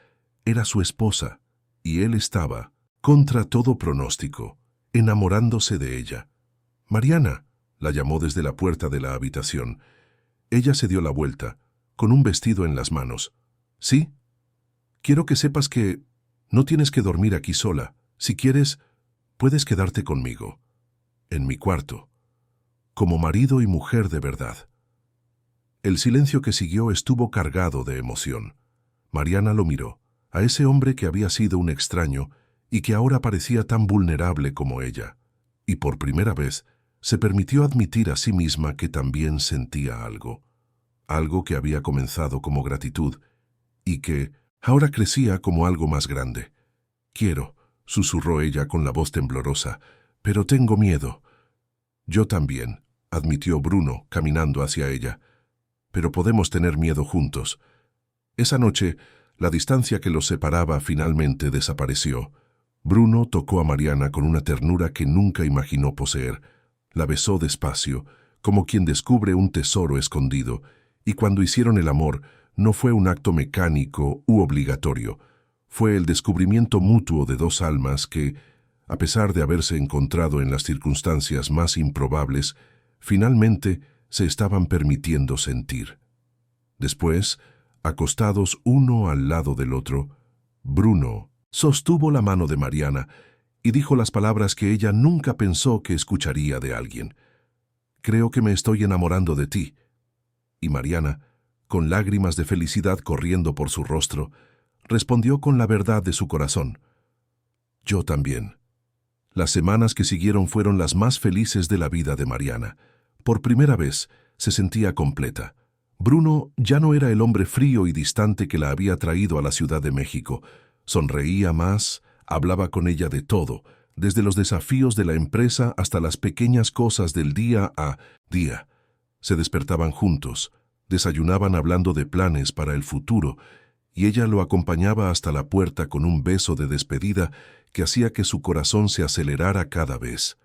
Era su esposa, y él estaba, contra todo pronóstico, enamorándose de ella. «Mariana», la llamó desde la puerta de la habitación. Ella se dio la vuelta, con un vestido en las manos. «¿Sí? Quiero que sepas que no tienes que dormir aquí sola. Si quieres, puedes quedarte conmigo, en mi cuarto, como marido y mujer de verdad». El silencio que siguió estuvo cargado de emoción. Mariana lo miró, a ese hombre que había sido un extraño y que ahora parecía tan vulnerable como ella, y por primera vez se permitió admitir a sí misma que también sentía algo que había comenzado como gratitud y que ahora crecía como algo más grande. «Quiero», susurró ella con la voz temblorosa, «pero tengo miedo». «Yo también», admitió Bruno, caminando hacia ella. «Pero podemos tener miedo juntos». Esa noche, la distancia que los separaba finalmente desapareció. Bruno tocó a Mariana con una ternura que nunca imaginó poseer. La besó despacio, como quien descubre un tesoro escondido, y cuando hicieron el amor, no fue un acto mecánico u obligatorio. Fue el descubrimiento mutuo de dos almas que, a pesar de haberse encontrado en las circunstancias más improbables, finalmente se estaban permitiendo sentir. Después, acostados uno al lado del otro, Bruno sostuvo la mano de Mariana y dijo las palabras que ella nunca pensó que escucharía de alguien. «Creo que me estoy enamorando de ti». Y Mariana, con lágrimas de felicidad corriendo por su rostro, respondió con la verdad de su corazón: «Yo también». Las semanas que siguieron fueron las más felices de la vida de Mariana. Por primera vez se sentía completa. Bruno ya no era el hombre frío y distante que la había traído a la Ciudad de México. Sonreía más, hablaba con ella de todo, desde los desafíos de la empresa hasta las pequeñas cosas del día a día. Se despertaban juntos, desayunaban hablando de planes para el futuro, y ella lo acompañaba hasta la puerta con un beso de despedida que hacía que su corazón se acelerara cada vez.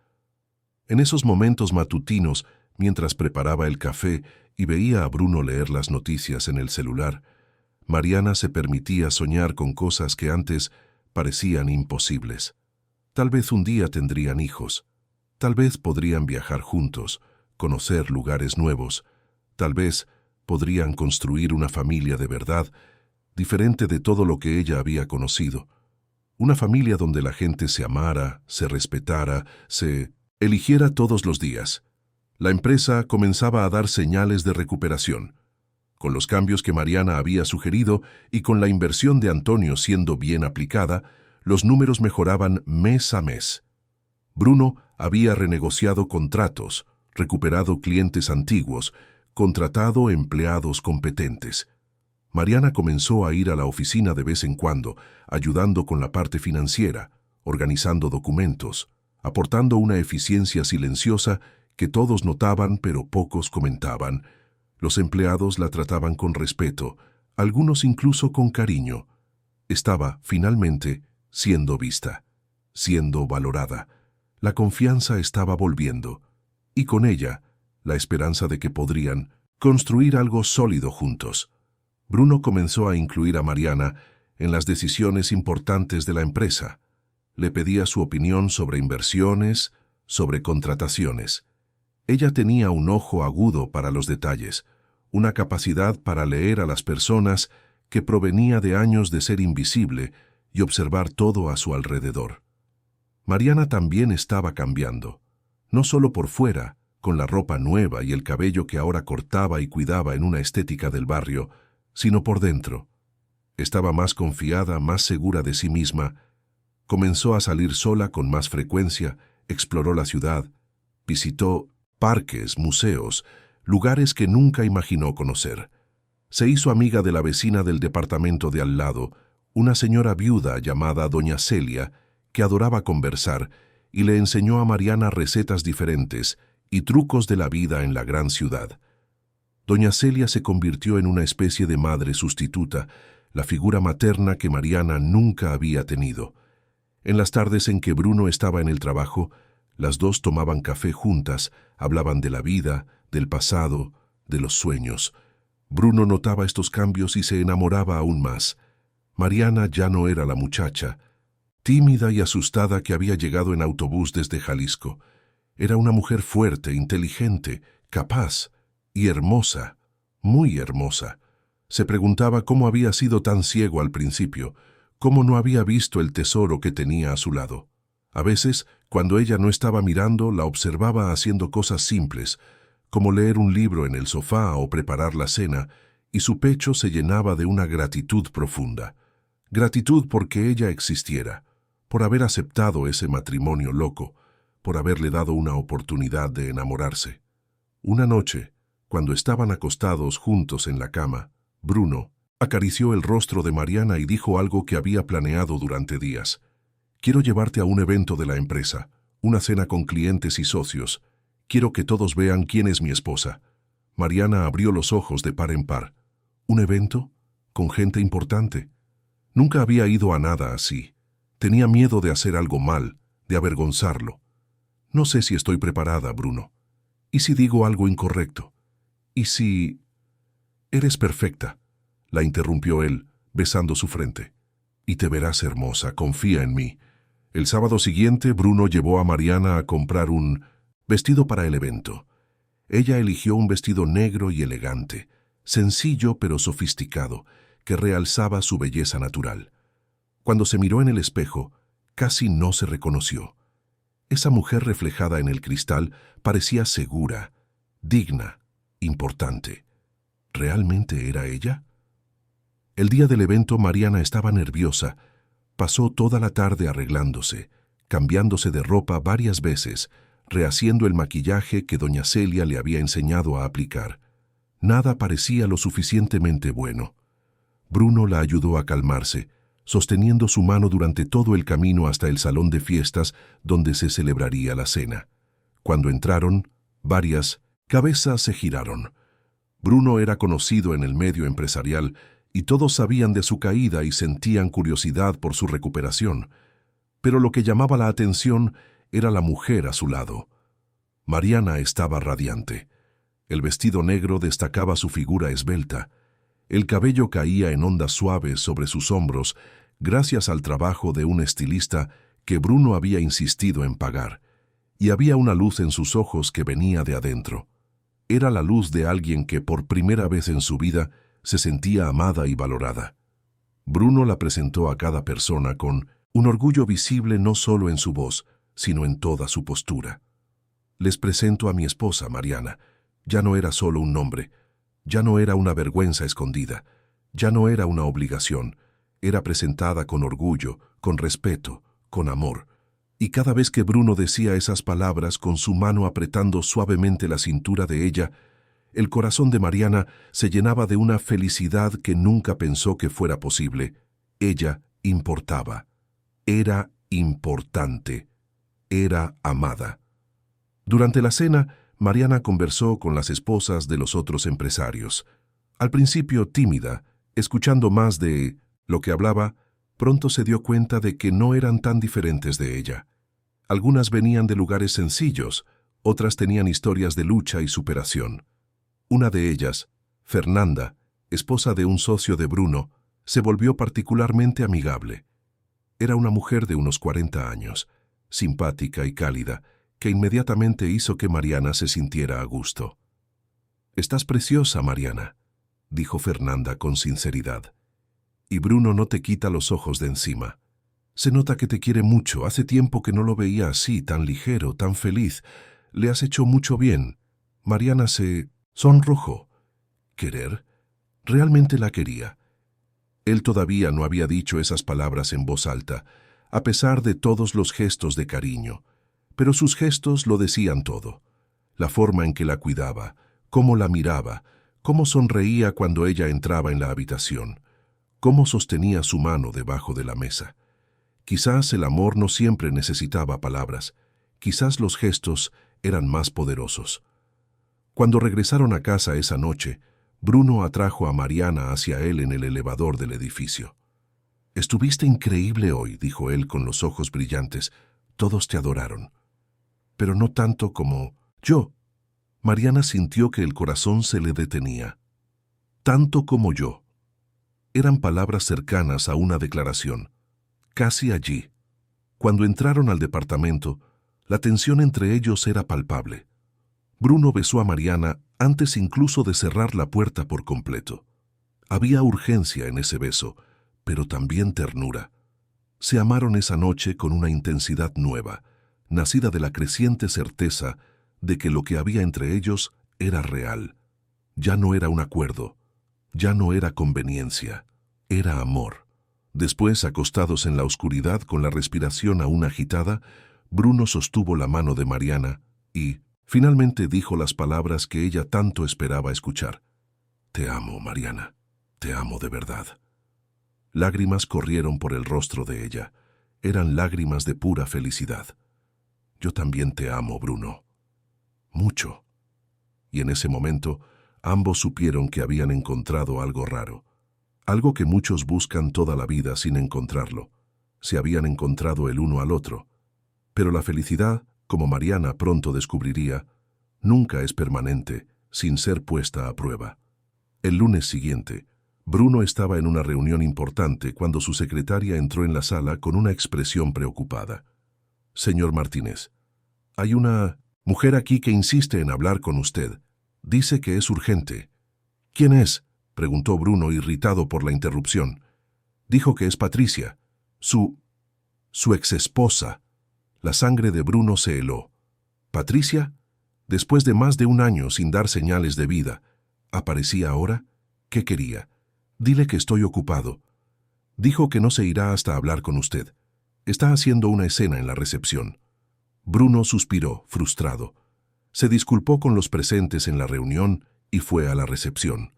En esos momentos matutinos, mientras preparaba el café y veía a Bruno leer las noticias en el celular, Mariana se permitía soñar con cosas que antes parecían imposibles. Tal vez un día tendrían hijos, tal vez podrían viajar juntos, conocer lugares nuevos, tal vez podrían construir una familia de verdad, diferente de todo lo que ella había conocido. Una familia donde la gente se amara, se respetara, se eligiera todos los días. La empresa comenzaba a dar señales de recuperación. Con los cambios que Mariana había sugerido y con la inversión de Antonio siendo bien aplicada, los números mejoraban mes a mes. Bruno había renegociado contratos, recuperado clientes antiguos, contratado empleados competentes. Mariana comenzó a ir a la oficina de vez en cuando, ayudando con la parte financiera, organizando documentos, aportando una eficiencia silenciosa que todos notaban pero pocos comentaban. Los empleados la trataban con respeto, algunos incluso con cariño. Estaba, finalmente, siendo vista, siendo valorada. La confianza estaba volviendo, y con ella, la esperanza de que podrían construir algo sólido juntos. Bruno comenzó a incluir a Mariana en las decisiones importantes de la empresa. Le pedía su opinión sobre inversiones, sobre contrataciones. Ella tenía un ojo agudo para los detalles, una capacidad para leer a las personas que provenía de años de ser invisible y observar todo a su alrededor. Mariana también estaba cambiando, no solo por fuera, con la ropa nueva y el cabello que ahora cortaba y cuidaba en una estética del barrio, sino por dentro. Estaba más confiada, más segura de sí misma. Comenzó a salir sola con más frecuencia, exploró la ciudad, visitó parques, museos, lugares que nunca imaginó conocer. Se hizo amiga de la vecina del departamento de al lado, una señora viuda llamada Doña Celia, que adoraba conversar, y le enseñó a Mariana recetas diferentes y trucos de la vida en la gran ciudad. Doña Celia se convirtió en una especie de madre sustituta, la figura materna que Mariana nunca había tenido. En las tardes en que Bruno estaba en el trabajo, las dos tomaban café juntas, hablaban de la vida, del pasado, de los sueños. Bruno notaba estos cambios y se enamoraba aún más. Mariana ya no era la muchacha, tímida y asustada que había llegado en autobús desde Jalisco. Era una mujer fuerte, inteligente, capaz y hermosa, muy hermosa. Se preguntaba cómo había sido tan ciego al principio, cómo no había visto el tesoro que tenía a su lado. A veces, cuando ella no estaba mirando, la observaba haciendo cosas simples, como leer un libro en el sofá o preparar la cena, y su pecho se llenaba de una gratitud profunda. Gratitud porque ella existiera, por haber aceptado ese matrimonio loco, por haberle dado una oportunidad de enamorarse. Una noche, cuando estaban acostados juntos en la cama, Bruno acarició el rostro de Mariana y dijo algo que había planeado durante días. «Quiero llevarte a un evento de la empresa, una cena con clientes y socios. Quiero que todos vean quién es mi esposa». Mariana abrió los ojos de par en par. ¿Un evento? ¿Con gente importante? Nunca había ido a nada así. Tenía miedo de hacer algo mal, de avergonzarlo. «No sé si estoy preparada, Bruno. ¿Y si digo algo incorrecto? ¿Y si...» «Eres perfecta», la interrumpió él, besando su frente. «Y te verás hermosa, confía en mí». El sábado siguiente, Bruno llevó a Mariana a comprar un vestido para el evento. Ella eligió un vestido negro y elegante, sencillo pero sofisticado, que realzaba su belleza natural. Cuando se miró en el espejo, casi no se reconoció. Esa mujer reflejada en el cristal parecía segura, digna, importante. ¿Realmente era ella? El día del evento, Mariana estaba nerviosa. Pasó toda la tarde arreglándose, cambiándose de ropa varias veces, rehaciendo el maquillaje que doña Celia le había enseñado a aplicar. Nada parecía lo suficientemente bueno. Bruno la ayudó a calmarse, sosteniendo su mano durante todo el camino hasta el salón de fiestas donde se celebraría la cena. Cuando entraron, varias cabezas se giraron. Bruno era conocido en el medio empresarial y todos sabían de su caída y sentían curiosidad por su recuperación. Pero lo que llamaba la atención era la mujer a su lado. Mariana estaba radiante. El vestido negro destacaba su figura esbelta. El cabello caía en ondas suaves sobre sus hombros gracias al trabajo de un estilista que Bruno había insistido en pagar, y había una luz en sus ojos que venía de adentro. Era la luz de alguien que por primera vez en su vida se sentía amada y valorada. Bruno la presentó a cada persona con un orgullo visible no solo en su voz, sino en toda su postura. Les presento a mi esposa, Mariana. Ya no era solo un nombre, ya no era una vergüenza escondida, ya no era una obligación, era presentada con orgullo, con respeto, con amor. Y cada vez que Bruno decía esas palabras con su mano apretando suavemente la cintura de ella, el corazón de Mariana se llenaba de una felicidad que nunca pensó que fuera posible. Ella importaba, era importante, era amada. Durante la cena, Mariana conversó con las esposas de los otros empresarios. Al principio tímida, escuchando más de lo que hablaba, pronto se dio cuenta de que no eran tan diferentes de ella. Algunas venían de lugares sencillos, otras tenían historias de lucha y superación. Una de ellas, Fernanda, esposa de un socio de Bruno, se volvió particularmente amigable. Era una mujer de unos 40 años, simpática y cálida, que inmediatamente hizo que Mariana se sintiera a gusto. «Estás preciosa, Mariana», dijo Fernanda con sinceridad. «Y Bruno no te quita los ojos de encima. Se nota que te quiere mucho, hace tiempo que no lo veía así, tan ligero, tan feliz. Le has hecho mucho bien». Mariana se sonrojó. ¿Querer? Realmente la quería. Él todavía no había dicho esas palabras en voz alta, a pesar de todos los gestos de cariño. Pero sus gestos lo decían todo. La forma en que la cuidaba, cómo la miraba, cómo sonreía cuando ella entraba en la habitación, cómo sostenía su mano debajo de la mesa. Quizás el amor no siempre necesitaba palabras, quizás los gestos eran más poderosos. Cuando regresaron a casa esa noche, Bruno atrajo a Mariana hacia él en el elevador del edificio. «Estuviste increíble hoy», dijo él con los ojos brillantes. «Todos te adoraron». «Pero no tanto como yo». Mariana sintió que el corazón se le detenía. «Tanto como yo». Eran palabras cercanas a una declaración. Casi allí. Cuando entraron al departamento, la tensión entre ellos era palpable. Bruno besó a Mariana antes incluso de cerrar la puerta por completo. Había urgencia en ese beso, pero también ternura. Se amaron esa noche con una intensidad nueva, nacida de la creciente certeza de que lo que había entre ellos era real. Ya no era un acuerdo, ya no era conveniencia, era amor. Después, acostados en la oscuridad con la respiración aún agitada, Bruno sostuvo la mano de Mariana y, finalmente, dijo las palabras que ella tanto esperaba escuchar. «Te amo, Mariana, te amo de verdad». Lágrimas corrieron por el rostro de ella. Eran lágrimas de pura felicidad. «Yo también te amo, Bruno. Mucho». Y en ese momento, ambos supieron que habían encontrado algo raro. Algo que muchos buscan toda la vida sin encontrarlo. Se habían encontrado el uno al otro. Pero la felicidad, como Mariana pronto descubriría, nunca es permanente, sin ser puesta a prueba. El lunes siguiente, Bruno estaba en una reunión importante cuando su secretaria entró en la sala con una expresión preocupada. «Señor Martínez, hay una mujer aquí que insiste en hablar con usted. Dice que es urgente». «¿Quién es?», preguntó Bruno, irritado por la interrupción. «Dijo que es Patricia, su exesposa». La sangre de Bruno se heló. ¿Patricia? Después de más de un año sin dar señales de vida, ¿aparecía ahora? ¿Qué quería? «Dile que estoy ocupado». Dijo que no se irá hasta hablar con usted. Está haciendo una escena en la recepción. Bruno suspiró, frustrado. Se disculpó con los presentes en la reunión y fue a la recepción.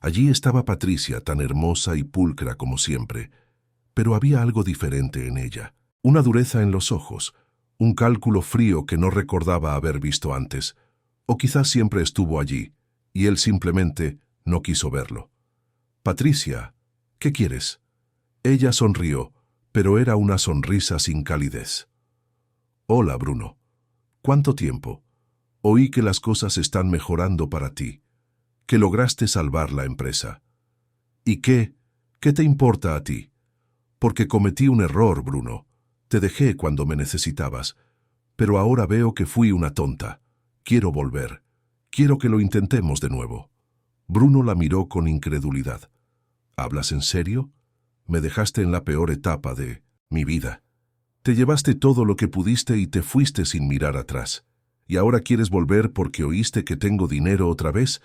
Allí estaba Patricia, tan hermosa y pulcra como siempre, pero había algo diferente en ella. Una dureza en los ojos, un cálculo frío que no recordaba haber visto antes, o quizás siempre estuvo allí, y él simplemente no quiso verlo. «Patricia, ¿qué quieres?» Ella sonrió, pero era una sonrisa sin calidez. «Hola, Bruno. ¿Cuánto tiempo? Oí que las cosas están mejorando para ti, que lograste salvar la empresa. ¿Y qué? ¿Qué te importa a ti? Porque cometí un error, Bruno. Te dejé cuando me necesitabas, pero ahora veo que fui una tonta. Quiero volver. Quiero que lo intentemos de nuevo». Bruno la miró con incredulidad. «¿Hablas en serio? Me dejaste en la peor etapa de mi vida. Te llevaste todo lo que pudiste y te fuiste sin mirar atrás. ¿Y ahora quieres volver porque oíste que tengo dinero otra vez?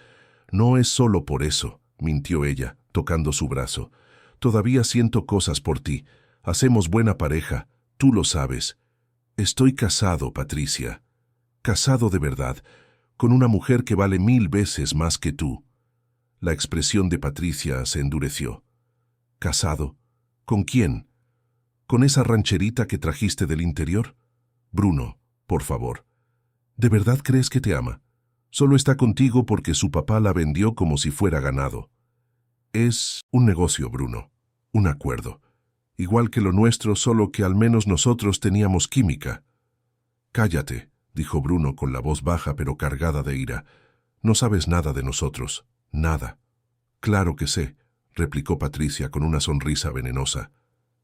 No es solo por eso», mintió ella, tocando su brazo. «Todavía siento cosas por ti. Hacemos buena pareja, tú lo sabes. Estoy casado, Patricia. Casado de verdad, con una mujer que vale 1000 veces más que tú». La expresión de Patricia se endureció. «¿Casado? ¿Con quién? ¿Con esa rancherita que trajiste del interior? Bruno, por favor, ¿de verdad crees que te ama? Solo está contigo porque su papá la vendió como si fuera ganado. Es un negocio, Bruno, un acuerdo. Igual que lo nuestro, solo que al menos nosotros teníamos química». «Cállate», dijo Bruno con la voz baja pero cargada de ira. «No sabes nada de nosotros, nada». «Claro que sé», replicó Patricia con una sonrisa venenosa.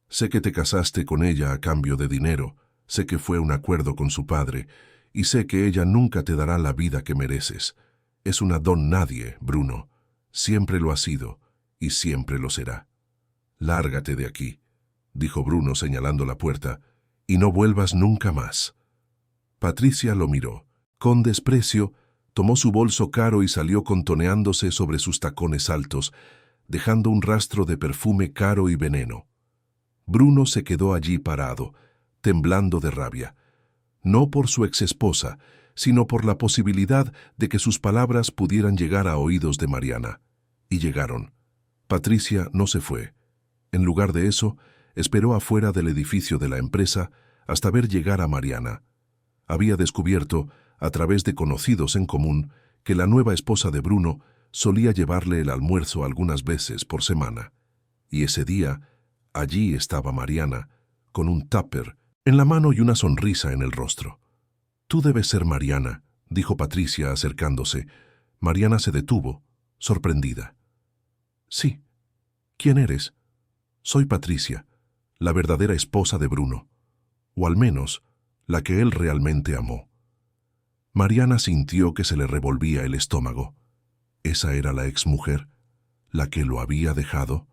«Sé que te casaste con ella a cambio de dinero, sé que fue un acuerdo con su padre, y sé que ella nunca te dará la vida que mereces. Es una don nadie, Bruno. Siempre lo ha sido, y siempre lo será. Lárgate de aquí», dijo Bruno señalando la puerta, «y no vuelvas nunca más». Patricia lo miró. Con desprecio, tomó su bolso caro y salió contoneándose sobre sus tacones altos, dejando un rastro de perfume caro y veneno. Bruno se quedó allí parado, temblando de rabia, no por su exesposa, sino por la posibilidad de que sus palabras pudieran llegar a oídos de Mariana. Y llegaron. Patricia no se fue. En lugar de eso, esperó afuera del edificio de la empresa hasta ver llegar a Mariana. Había descubierto, a través de conocidos en común, que la nueva esposa de Bruno solía llevarle el almuerzo algunas veces por semana. Y ese día, allí estaba Mariana, con un tupper en la mano y una sonrisa en el rostro. «Tú debes ser Mariana», dijo Patricia acercándose. Mariana se detuvo, sorprendida. «Sí. ¿Quién eres?» «Soy Patricia, la verdadera esposa de Bruno, o al menos, la que él realmente amó». Mariana sintió que se le revolvía el estómago. ¿Esa era la exmujer? ¿La que lo había dejado?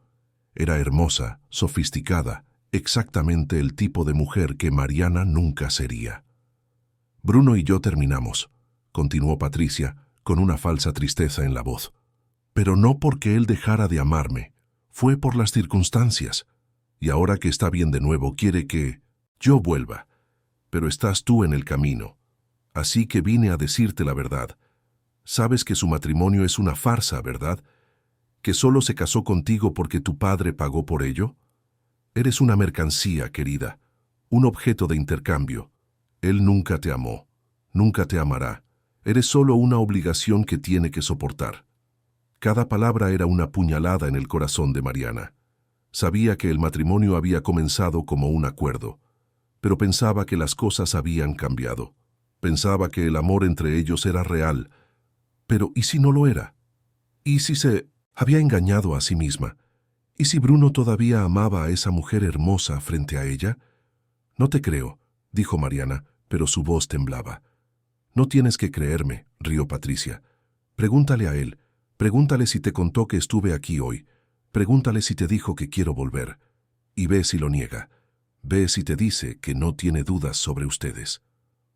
Era hermosa, sofisticada, exactamente el tipo de mujer que Mariana nunca sería. «Bruno y yo terminamos», continuó Patricia, con una falsa tristeza en la voz. «Pero no porque él dejara de amarme, fue por las circunstancias. Y ahora que está bien de nuevo, quiere que yo vuelva. Pero estás tú en el camino. Así que vine a decirte la verdad. Sabes que su matrimonio es una farsa, ¿verdad? ¿Que solo se casó contigo porque tu padre pagó por ello? Eres una mercancía, querida, un objeto de intercambio. Él nunca te amó, nunca te amará. Eres solo una obligación que tiene que soportar». Cada palabra era una puñalada en el corazón de Mariana. Sabía que el matrimonio había comenzado como un acuerdo, pero pensaba que las cosas habían cambiado. Pensaba que el amor entre ellos era real. Pero ¿y si no lo era? ¿Y si se había engañado a sí misma? ¿Y si Bruno todavía amaba a esa mujer hermosa frente a ella? «No te creo», dijo Mariana, pero su voz temblaba. «No tienes que creerme», rió Patricia. «Pregúntale a él. Pregúntale si te contó que estuve aquí hoy. Pregúntale si te dijo que quiero volver. Y ve si lo niega. Ve si te dice que no tiene dudas sobre ustedes».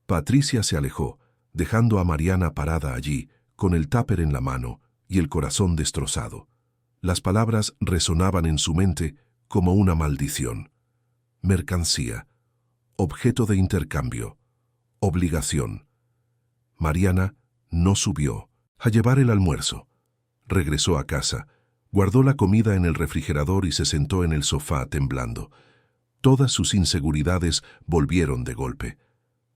Patricia se alejó, dejando a Mariana parada allí, con el tupper en la mano y el corazón destrozado. Las palabras resonaban en su mente como una maldición. Mercancía, objeto de intercambio, obligación. Mariana no subió, A llevar el almuerzo. Regresó a casa, guardó la comida en el refrigerador y se sentó en el sofá temblando. Todas sus inseguridades volvieron de golpe.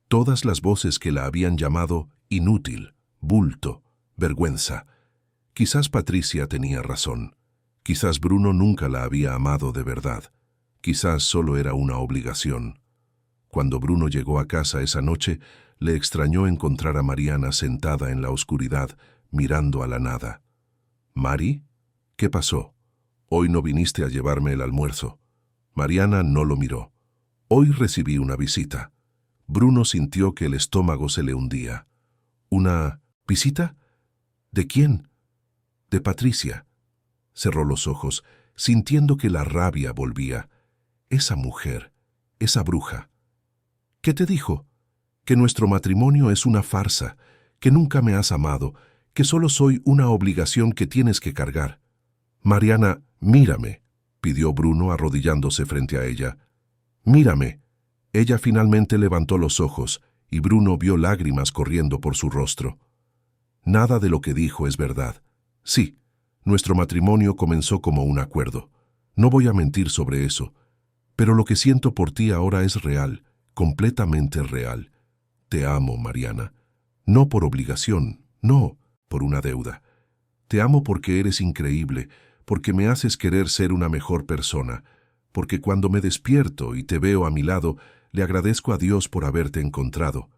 Todas las voces que la habían llamado inútil, bulto, vergüenza. Quizás Patricia tenía razón. Quizás Bruno nunca la había amado de verdad. Quizás solo era una obligación. Cuando Bruno llegó a casa esa noche, le extrañó encontrar a Mariana sentada en la oscuridad, mirando a la nada. «¿Mari? ¿Qué pasó? Hoy no viniste a llevarme el almuerzo». Mariana no lo miró. «Hoy recibí una visita». Bruno sintió que el estómago se le hundía. «¿Una visita? ¿De quién?» «De Patricia». Cerró los ojos, sintiendo que la rabia volvía. «Esa mujer, esa bruja». «¿Qué te dijo?» «Que nuestro matrimonio es una farsa, que nunca me has amado, que solo soy una obligación que tienes que cargar». «Mariana, mírame», pidió Bruno arrodillándose frente a ella. «Mírame». Ella finalmente levantó los ojos y Bruno vio lágrimas corriendo por su rostro. «Nada de lo que dijo es verdad. Sí, nuestro matrimonio comenzó como un acuerdo. No voy a mentir sobre eso. Pero lo que siento por ti ahora es real, completamente real. Te amo, Mariana. No por obligación, no por una deuda. Te amo porque eres increíble, porque me haces querer ser una mejor persona, porque cuando me despierto y te veo a mi lado, le agradezco a Dios por haberte encontrado.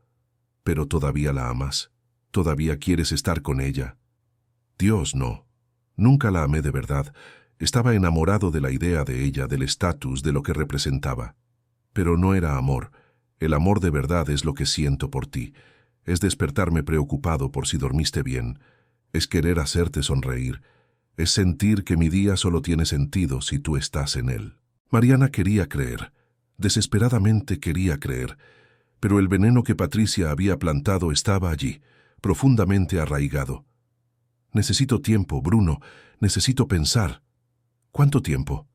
Pero todavía la amas, todavía quieres estar con ella». «Dios, no. Nunca la amé de verdad. Estaba enamorado de la idea de ella, del estatus, de lo que representaba. Pero no era amor. El amor de verdad es lo que siento por ti. Es despertarme preocupado por si dormiste bien. Es querer hacerte sonreír. Es sentir que mi día solo tiene sentido si tú estás en él». Mariana quería creer. Desesperadamente quería creer. Pero el veneno que Patricia había plantado estaba allí, profundamente arraigado. «Necesito tiempo, Bruno. Necesito pensar». «¿Cuánto tiempo?»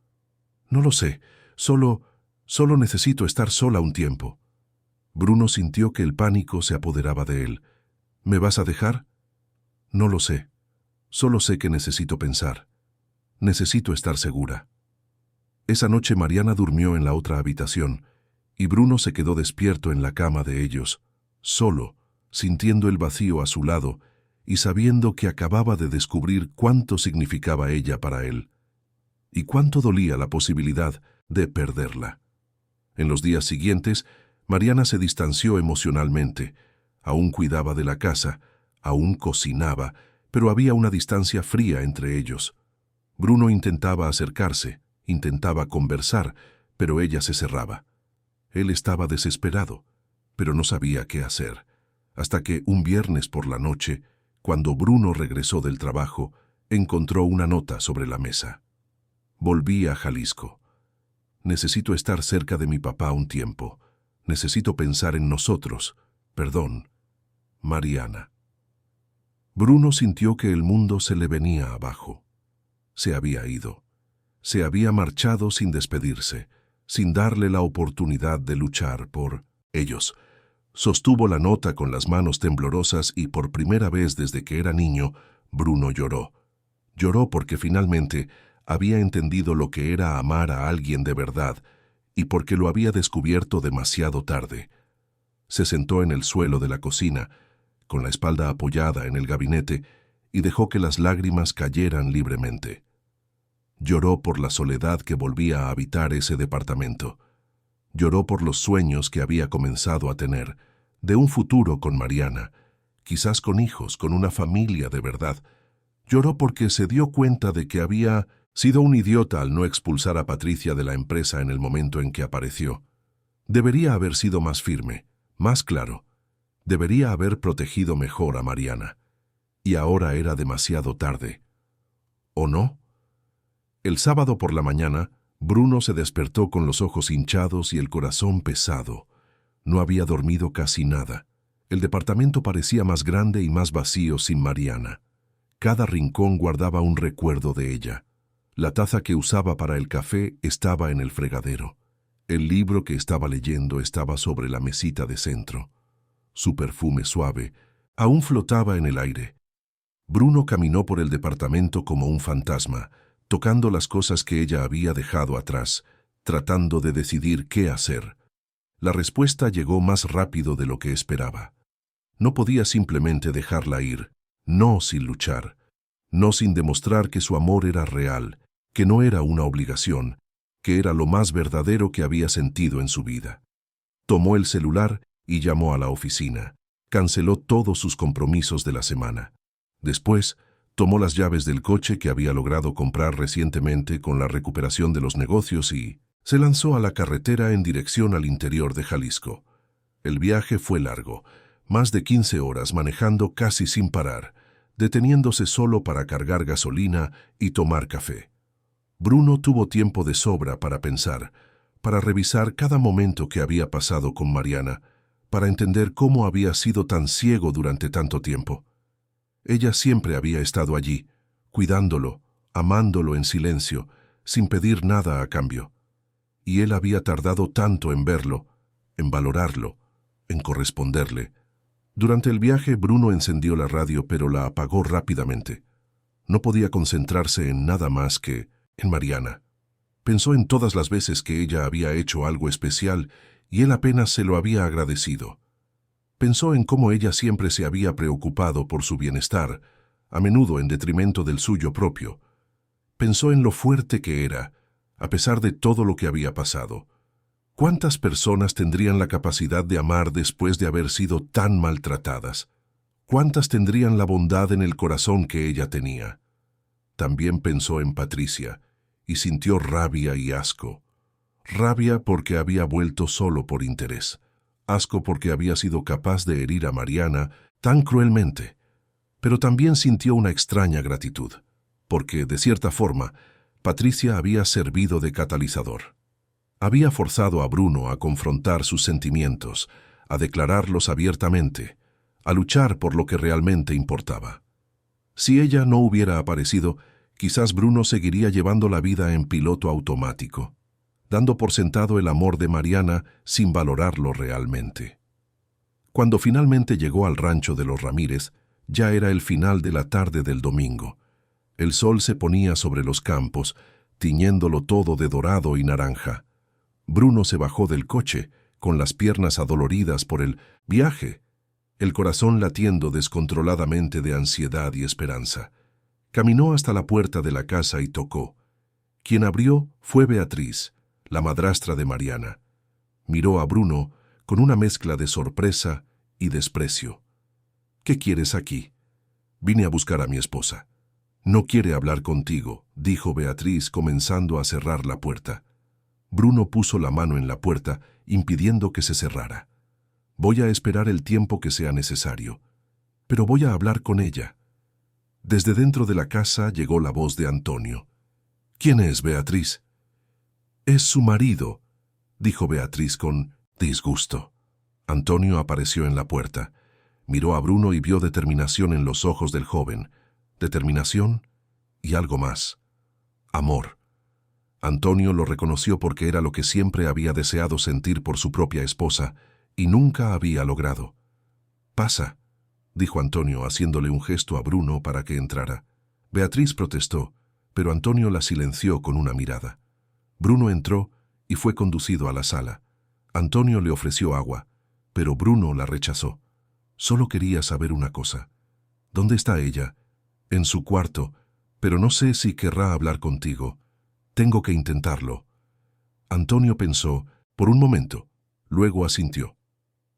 «No lo sé. Solo necesito estar sola un tiempo». Bruno sintió que el pánico se apoderaba de él. «¿Me vas a dejar?» «No lo sé. Solo sé que necesito pensar. Necesito estar segura». Esa noche Mariana durmió en la otra habitación, y Bruno se quedó despierto en la cama de ellos, solo, sintiendo el vacío a su lado y sabiendo que acababa de descubrir cuánto significaba ella para él, y cuánto dolía la posibilidad de perderla. En los días siguientes, Mariana se distanció emocionalmente. Aún cuidaba de la casa, aún cocinaba, pero había una distancia fría entre ellos. Bruno intentaba acercarse, intentaba conversar, pero ella se cerraba. Él estaba desesperado, pero no sabía qué hacer, hasta que un viernes por la noche, cuando Bruno regresó del trabajo, encontró una nota sobre la mesa. «Volví a Jalisco. Necesito estar cerca de mi papá un tiempo. Necesito pensar en nosotros. Perdón. Mariana». Bruno sintió que el mundo se le venía abajo. Se había ido. Se había marchado sin despedirse, sin darle la oportunidad de luchar por ellos. Sostuvo la nota con las manos temblorosas y por primera vez desde que era niño, Bruno lloró. Lloró porque finalmente había entendido lo que era amar a alguien de verdad y porque lo había descubierto demasiado tarde. Se sentó en el suelo de la cocina, con la espalda apoyada en el gabinete, y dejó que las lágrimas cayeran libremente. Lloró por la soledad que volvía a habitar ese departamento. Lloró por los sueños que había comenzado a tener, de un futuro con Mariana, quizás con hijos, con una familia de verdad. Lloró porque se dio cuenta de que había sido un idiota al no expulsar a Patricia de la empresa en el momento en que apareció. Debería haber sido más firme, más claro. Debería haber protegido mejor a Mariana. Y ahora era demasiado tarde. ¿O no? El sábado por la mañana, Bruno se despertó con los ojos hinchados y el corazón pesado. No había dormido casi nada. El departamento parecía más grande y más vacío sin Mariana. Cada rincón guardaba un recuerdo de ella. La taza que usaba para el café estaba en el fregadero. El libro que estaba leyendo estaba sobre la mesita de centro. Su perfume suave aún flotaba en el aire. Bruno caminó por el departamento como un fantasma, tocando las cosas que ella había dejado atrás, tratando de decidir qué hacer. La respuesta llegó más rápido de lo que esperaba. No podía simplemente dejarla ir, no sin luchar, no sin demostrar que su amor era real, que no era una obligación, que era lo más verdadero que había sentido en su vida. Tomó el celular y llamó a la oficina. Canceló todos sus compromisos de la semana. Después, tomó las llaves del coche que había logrado comprar recientemente con la recuperación de los negocios y se lanzó a la carretera en dirección al interior de Jalisco. El viaje fue largo, más de 15 horas manejando casi sin parar, deteniéndose solo para cargar gasolina y tomar café. Bruno tuvo tiempo de sobra para pensar, para revisar cada momento que había pasado con Mariana, para entender cómo había sido tan ciego durante tanto tiempo. Ella siempre había estado allí, cuidándolo, amándolo en silencio, sin pedir nada a cambio. Y él había tardado tanto en verlo, en valorarlo, en corresponderle. Durante el viaje, Bruno encendió la radio, pero la apagó rápidamente. No podía concentrarse en nada más que en Mariana. Pensó en todas las veces que ella había hecho algo especial y él apenas se lo había agradecido. Pensó en cómo ella siempre se había preocupado por su bienestar, a menudo en detrimento del suyo propio. Pensó en lo fuerte que era, a pesar de todo lo que había pasado. ¿Cuántas personas tendrían la capacidad de amar después de haber sido tan maltratadas? ¿Cuántas tendrían la bondad en el corazón que ella tenía? También pensó en Patricia, y sintió rabia y asco. Rabia porque había vuelto solo por interés. Asco porque había sido capaz de herir a Mariana tan cruelmente. Pero también sintió una extraña gratitud, porque, de cierta forma, Patricia había servido de catalizador. Había forzado a Bruno a confrontar sus sentimientos, a declararlos abiertamente, a luchar por lo que realmente importaba. Si ella no hubiera aparecido, quizás Bruno seguiría llevando la vida en piloto automático, dando por sentado el amor de Mariana sin valorarlo realmente. Cuando finalmente llegó al rancho de los Ramírez, ya era el final de la tarde del domingo. El sol se ponía sobre los campos, tiñéndolo todo de dorado y naranja. Bruno se bajó del coche, con las piernas adoloridas por el viaje, el corazón latiendo descontroladamente de ansiedad y esperanza. Caminó hasta la puerta de la casa y tocó. Quien abrió fue Beatriz, la madrastra de Mariana. Miró a Bruno con una mezcla de sorpresa y desprecio. «¿Qué quieres aquí?» «Vine a buscar a mi esposa». «No quiere hablar contigo», dijo Beatriz comenzando a cerrar la puerta. Bruno puso la mano en la puerta, impidiendo que se cerrara. «Voy a esperar el tiempo que sea necesario, pero voy a hablar con ella». Desde dentro de la casa llegó la voz de Antonio. «¿Quién es, Beatriz?» «Es su marido», dijo Beatriz con disgusto. Antonio apareció en la puerta. Miró a Bruno y vio determinación en los ojos del joven. Determinación y algo más. Amor. Antonio lo reconoció porque era lo que siempre había deseado sentir por su propia esposa y nunca había logrado. «Pasa», dijo Antonio haciéndole un gesto a Bruno para que entrara. Beatriz protestó, pero Antonio la silenció con una mirada. Bruno entró y fue conducido a la sala. Antonio le ofreció agua, pero Bruno la rechazó. Solo quería saber una cosa. «¿Dónde está ella?» «En su cuarto, pero no sé si querrá hablar contigo. Tengo que intentarlo». Antonio pensó por un momento, luego asintió.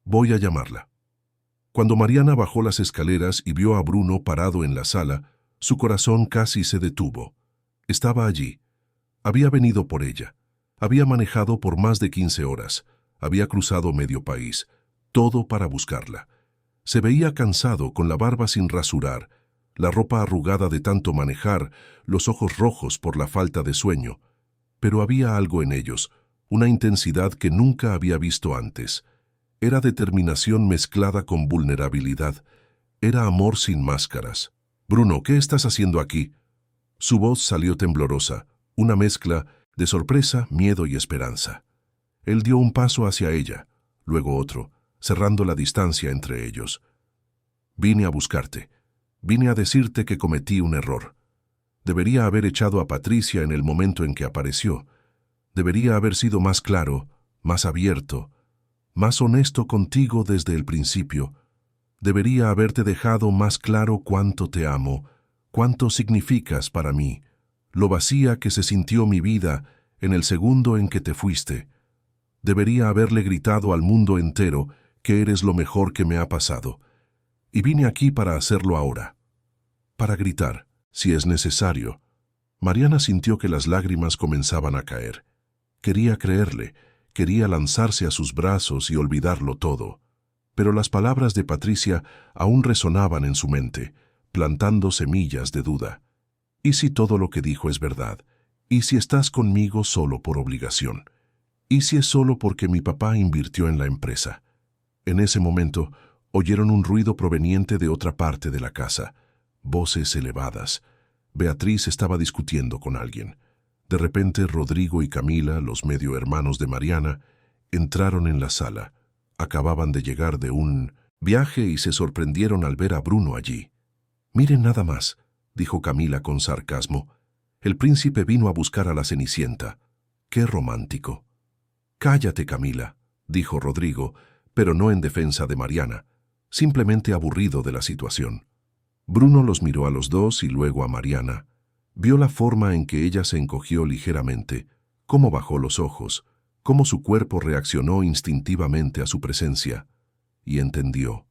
«Voy a llamarla». Cuando Mariana bajó las escaleras y vio a Bruno parado en la sala, su corazón casi se detuvo. Estaba allí. Había venido por ella. Había manejado por más de 15 horas. Había cruzado medio país. Todo para buscarla. Se veía cansado, con la barba sin rasurar, la ropa arrugada de tanto manejar, los ojos rojos por la falta de sueño. Pero había algo en ellos, una intensidad que nunca había visto antes. Era determinación mezclada con vulnerabilidad. Era amor sin máscaras. «Bruno, ¿qué estás haciendo aquí?» Su voz salió temblorosa, una mezcla de sorpresa, miedo y esperanza. Él dio un paso hacia ella, luego otro, cerrando la distancia entre ellos. «Vine a buscarte. Vine a decirte que cometí un error. Debería haber echado a Patricia en el momento en que apareció. Debería haber sido más claro, más abierto, más honesto contigo desde el principio. Debería haberte dejado más claro cuánto te amo, cuánto significas para mí, lo vacía que se sintió mi vida en el segundo en que te fuiste. Debería haberle gritado al mundo entero que eres lo mejor que me ha pasado. Y vine aquí para hacerlo ahora. Para gritar, si es necesario. Mariana sintió que las lágrimas comenzaban a caer. Quería creerle, quería lanzarse a sus brazos y olvidarlo todo. Pero las palabras de Patricia aún resonaban en su mente, plantando semillas de duda. ¿Y si todo lo que dijo es verdad? ¿Y si estás conmigo solo por obligación? ¿Y si es solo porque mi papá invirtió en la empresa? En ese momento, oyeron un ruido proveniente de otra parte de la casa. Voces elevadas. Beatriz estaba discutiendo con alguien. De repente, Rodrigo y Camila, los medio hermanos de Mariana, entraron en la sala. Acababan de llegar de un viaje y se sorprendieron al ver a Bruno allí. «Miren nada más», dijo Camila con sarcasmo. «El príncipe vino a buscar a la Cenicienta. ¡Qué romántico!». «Cállate, Camila», dijo Rodrigo, pero no en defensa de Mariana, simplemente aburrido de la situación. Bruno los miró a los dos y luego a Mariana. Vio la forma en que ella se encogió ligeramente, cómo bajó los ojos, cómo su cuerpo reaccionó instintivamente a su presencia, y entendió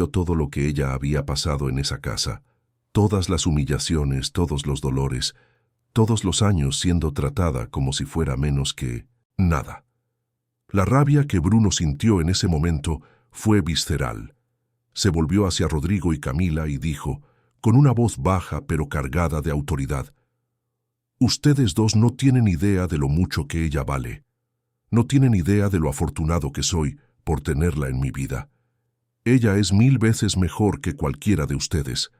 todo lo que ella había pasado en esa casa, todas las humillaciones, todos los dolores, todos los años siendo tratada como si fuera menos que nada. La rabia que Bruno sintió en ese momento fue visceral. Se volvió hacia Rodrigo y Camila y dijo, con una voz baja pero cargada de autoridad: «Ustedes dos no tienen idea de lo mucho que ella vale. No tienen idea de lo afortunado que soy por tenerla en mi vida. Ella es 1000 veces mejor que cualquiera de ustedes.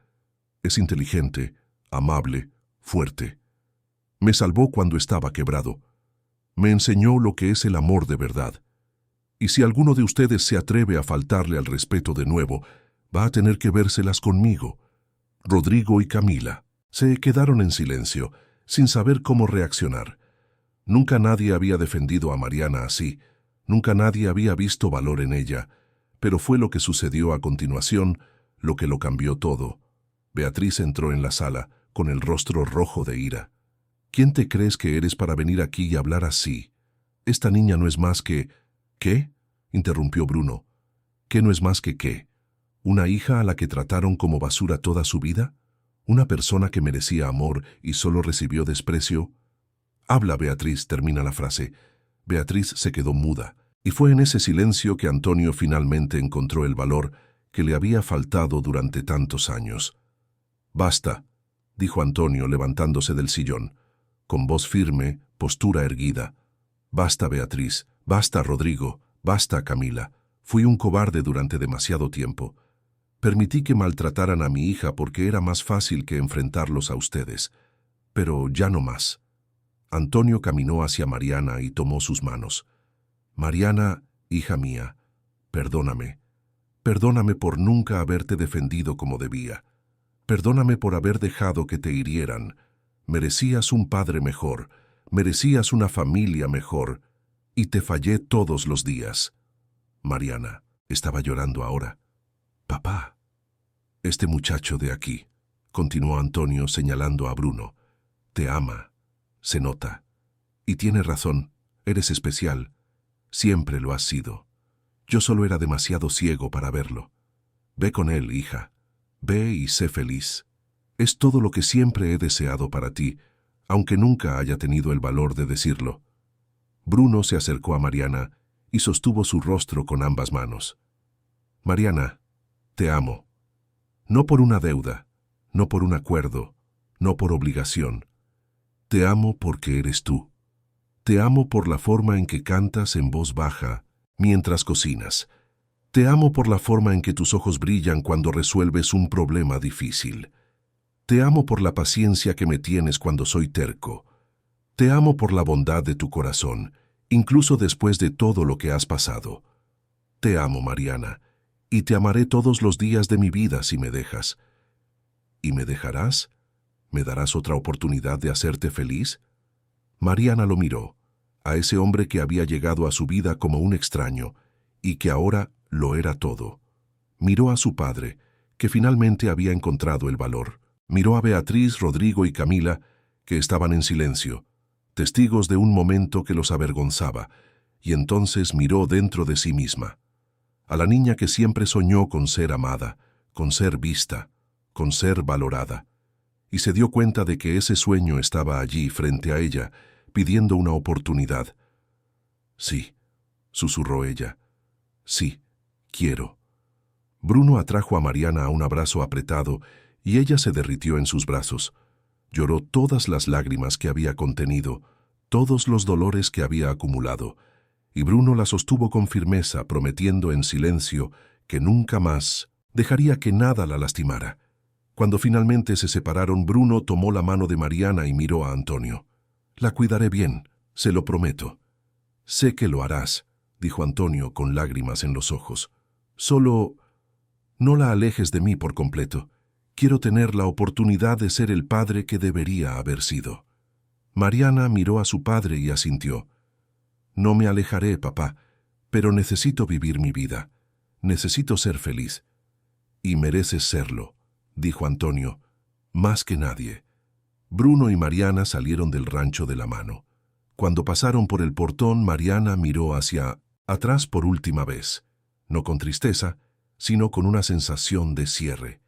Es inteligente, amable, fuerte. Me salvó cuando estaba quebrado. Me enseñó lo que es el amor de verdad. Y si alguno de ustedes se atreve a faltarle al respeto de nuevo, va a tener que vérselas conmigo». Rodrigo y Camila se quedaron en silencio, sin saber cómo reaccionar. Nunca nadie había defendido a Mariana así, nunca nadie había visto valor en ella, pero fue lo que sucedió a continuación lo que lo cambió todo. Beatriz entró en la sala, con el rostro rojo de ira. «¿Quién te crees que eres para venir aquí y hablar así? Esta niña no es más que...» «¿Qué?», interrumpió Bruno. «¿Qué no es más que qué? ¿Una hija a la que trataron como basura toda su vida? ¿Una persona que merecía amor y solo recibió desprecio?» «Habla, Beatriz», termina la frase. Beatriz se quedó muda, y fue en ese silencio que Antonio finalmente encontró el valor que le había faltado durante tantos años. «Basta», dijo Antonio levantándose del sillón, con voz firme, postura erguida. «Basta, Beatriz, basta, Rodrigo, basta, Camila. Fui un cobarde durante demasiado tiempo. Permití que maltrataran a mi hija porque era más fácil que enfrentarlos a ustedes. Pero ya no más». Antonio caminó hacia Mariana y tomó sus manos. «Mariana, hija mía, perdóname. Perdóname por nunca haberte defendido como debía. Perdóname por haber dejado que te hirieran. Merecías un padre mejor, merecías una familia mejor, y te fallé todos los días». Mariana estaba llorando ahora. «Papá». «Este muchacho de aquí», continuó Antonio señalando a Bruno, «te ama. Se nota. Y tiene razón, eres especial. Siempre lo has sido. Yo solo era demasiado ciego para verlo. Ve con él, hija. Ve y sé feliz. Es todo lo que siempre he deseado para ti, aunque nunca haya tenido el valor de decirlo». Bruno se acercó a Mariana y sostuvo su rostro con ambas manos. «Mariana, te amo. No por una deuda, no por un acuerdo, no por obligación. Te amo porque eres tú. Te amo por la forma en que cantas en voz baja mientras cocinas. Te amo por la forma en que tus ojos brillan cuando resuelves un problema difícil. Te amo por la paciencia que me tienes cuando soy terco. Te amo por la bondad de tu corazón, incluso después de todo lo que has pasado. Te amo, Mariana, y te amaré todos los días de mi vida si me dejas. ¿Y me dejarás? ¿Me darás otra oportunidad de hacerte feliz? Mariana lo miró, a ese hombre que había llegado a su vida como un extraño y que ahora lo era todo. Miró a su padre, que finalmente había encontrado el valor. Miró a Beatriz, Rodrigo y Camila, que estaban en silencio, testigos de un momento que los avergonzaba, y entonces miró dentro de sí misma. A la niña que siempre soñó con ser amada, con ser vista, con ser valorada, y se dio cuenta de que ese sueño estaba allí frente a ella, pidiendo una oportunidad. Sí, susurró ella. Sí, quiero. Bruno atrajo a Mariana a un abrazo apretado y ella se derritió en sus brazos. Lloró todas las lágrimas que había contenido, todos los dolores que había acumulado, y Bruno la sostuvo con firmeza, prometiendo en silencio que nunca más dejaría que nada la lastimara. Cuando finalmente se separaron, Bruno tomó la mano de Mariana y miró a Antonio. «La cuidaré bien, se lo prometo». «Sé que lo harás», dijo Antonio con lágrimas en los ojos. «Solo no la alejes de mí por completo. Quiero tener la oportunidad de ser el padre que debería haber sido». Mariana miró a su padre y asintió. «No me alejaré, papá, pero necesito vivir mi vida. Necesito ser feliz». «Y mereces serlo», dijo Antonio, «más que nadie». Bruno y Mariana salieron del rancho de la mano. Cuando pasaron por el portón, Mariana miró hacia atrás por última vez, no con tristeza, sino con una sensación de cierre.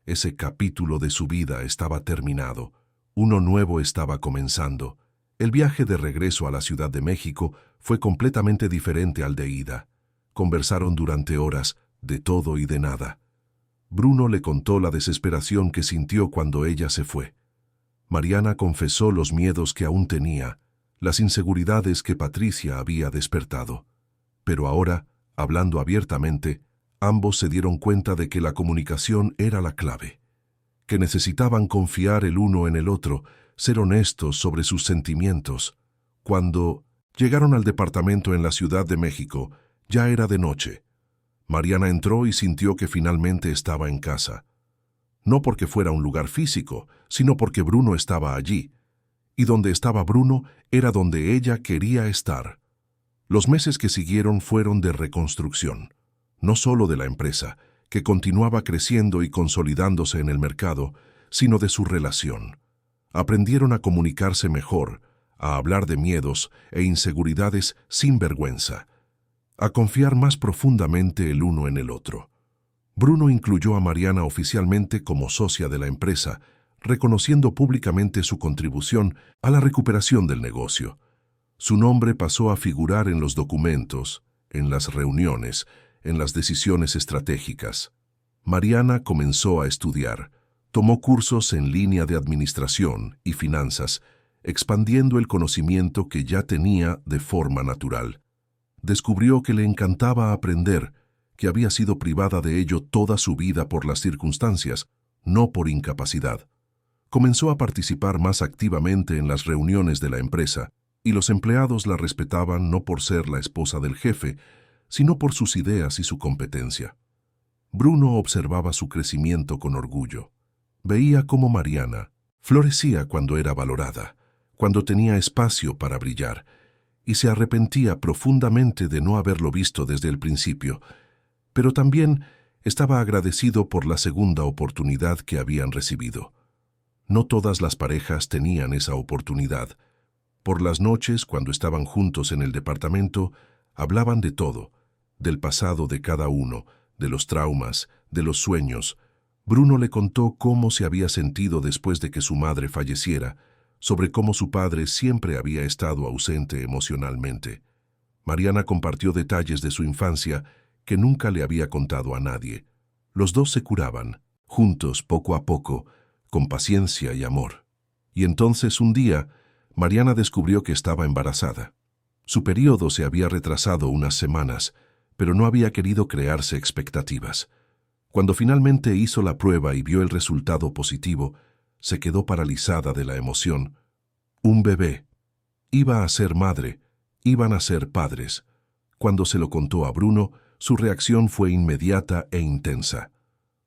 Ese capítulo de su vida estaba terminado, uno nuevo estaba comenzando. El viaje de regreso a la Ciudad de México fue completamente diferente al de ida. Conversaron durante horas, de todo y de nada. Bruno le contó la desesperación que sintió cuando ella se fue. Mariana confesó los miedos que aún tenía, las inseguridades que Patricia había despertado. Pero ahora, hablando abiertamente, ambos se dieron cuenta de que la comunicación era la clave, que necesitaban confiar el uno en el otro, ser honestos sobre sus sentimientos. Cuando llegaron al departamento en la Ciudad de México, ya era de noche. Mariana entró y sintió que finalmente estaba en casa. No porque fuera un lugar físico, sino porque Bruno estaba allí. Y donde estaba Bruno era donde ella quería estar. Los meses que siguieron fueron de reconstrucción, no solo de la empresa, que continuaba creciendo y consolidándose en el mercado, sino de su relación. Aprendieron a comunicarse mejor, a hablar de miedos e inseguridades sin vergüenza, a confiar más profundamente el uno en el otro. Bruno incluyó a Mariana oficialmente como socia de la empresa, reconociendo públicamente su contribución a la recuperación del negocio. Su nombre pasó a figurar en los documentos, en las reuniones, en las decisiones estratégicas. Mariana comenzó a estudiar, tomó cursos en línea de administración y finanzas, expandiendo el conocimiento que ya tenía de forma natural. Descubrió que le encantaba aprender, que había sido privada de ello toda su vida por las circunstancias, no por incapacidad. Comenzó a participar más activamente en las reuniones de la empresa, y los empleados la respetaban no por ser la esposa del jefe, sino por sus ideas y su competencia. Bruno observaba su crecimiento con orgullo. Veía cómo Mariana florecía cuando era valorada, cuando tenía espacio para brillar, y se arrepentía profundamente de no haberlo visto desde el principio, pero también estaba agradecido por la segunda oportunidad que habían recibido. No todas las parejas tenían esa oportunidad. Por las noches, cuando estaban juntos en el departamento, hablaban de todo, del pasado de cada uno, de los traumas, de los sueños. Bruno le contó cómo se había sentido después de que su madre falleciera, sobre cómo su padre siempre había estado ausente emocionalmente. Mariana compartió detalles de su infancia que nunca le había contado a nadie. Los dos se curaban, juntos poco a poco, con paciencia y amor. Y entonces un día, Mariana descubrió que estaba embarazada. Su periodo se había retrasado unas semanas, pero no había querido crearse expectativas. Cuando finalmente hizo la prueba y vio el resultado positivo, se quedó paralizada de la emoción. Un bebé. Iba a ser madre, iban a ser padres. Cuando se lo contó a Bruno, su reacción fue inmediata e intensa.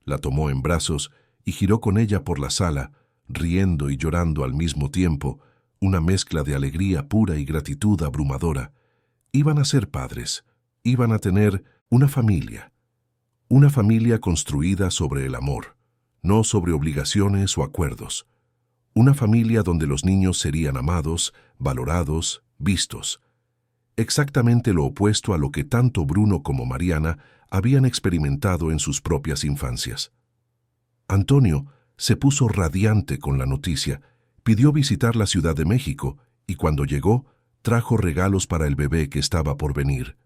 La tomó en brazos y giró con ella por la sala, riendo y llorando al mismo tiempo, una mezcla de alegría pura y gratitud abrumadora. Iban a ser padres, iban a tener una familia construida sobre el amor, no sobre obligaciones o acuerdos. Una familia donde los niños serían amados, valorados, vistos. Exactamente lo opuesto a lo que tanto Bruno como Mariana habían experimentado en sus propias infancias. Antonio se puso radiante con la noticia, pidió visitar la Ciudad de México y cuando llegó, trajo regalos para el bebé que estaba por venir.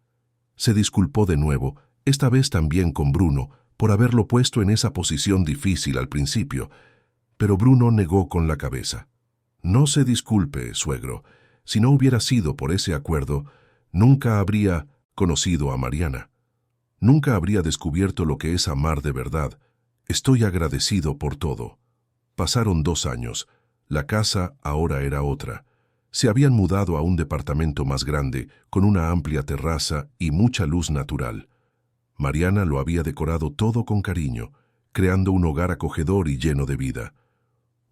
Se disculpó de nuevo, esta vez también con Bruno, por haberlo puesto en esa posición difícil al principio, pero Bruno negó con la cabeza. No se disculpe, suegro. Si no hubiera sido por ese acuerdo, nunca habría conocido a Mariana. Nunca habría descubierto lo que es amar de verdad. Estoy agradecido por todo. Pasaron 2 años. La casa ahora era otra. Se habían mudado a un departamento más grande, con una amplia terraza y mucha luz natural. Mariana lo había decorado todo con cariño, creando un hogar acogedor y lleno de vida.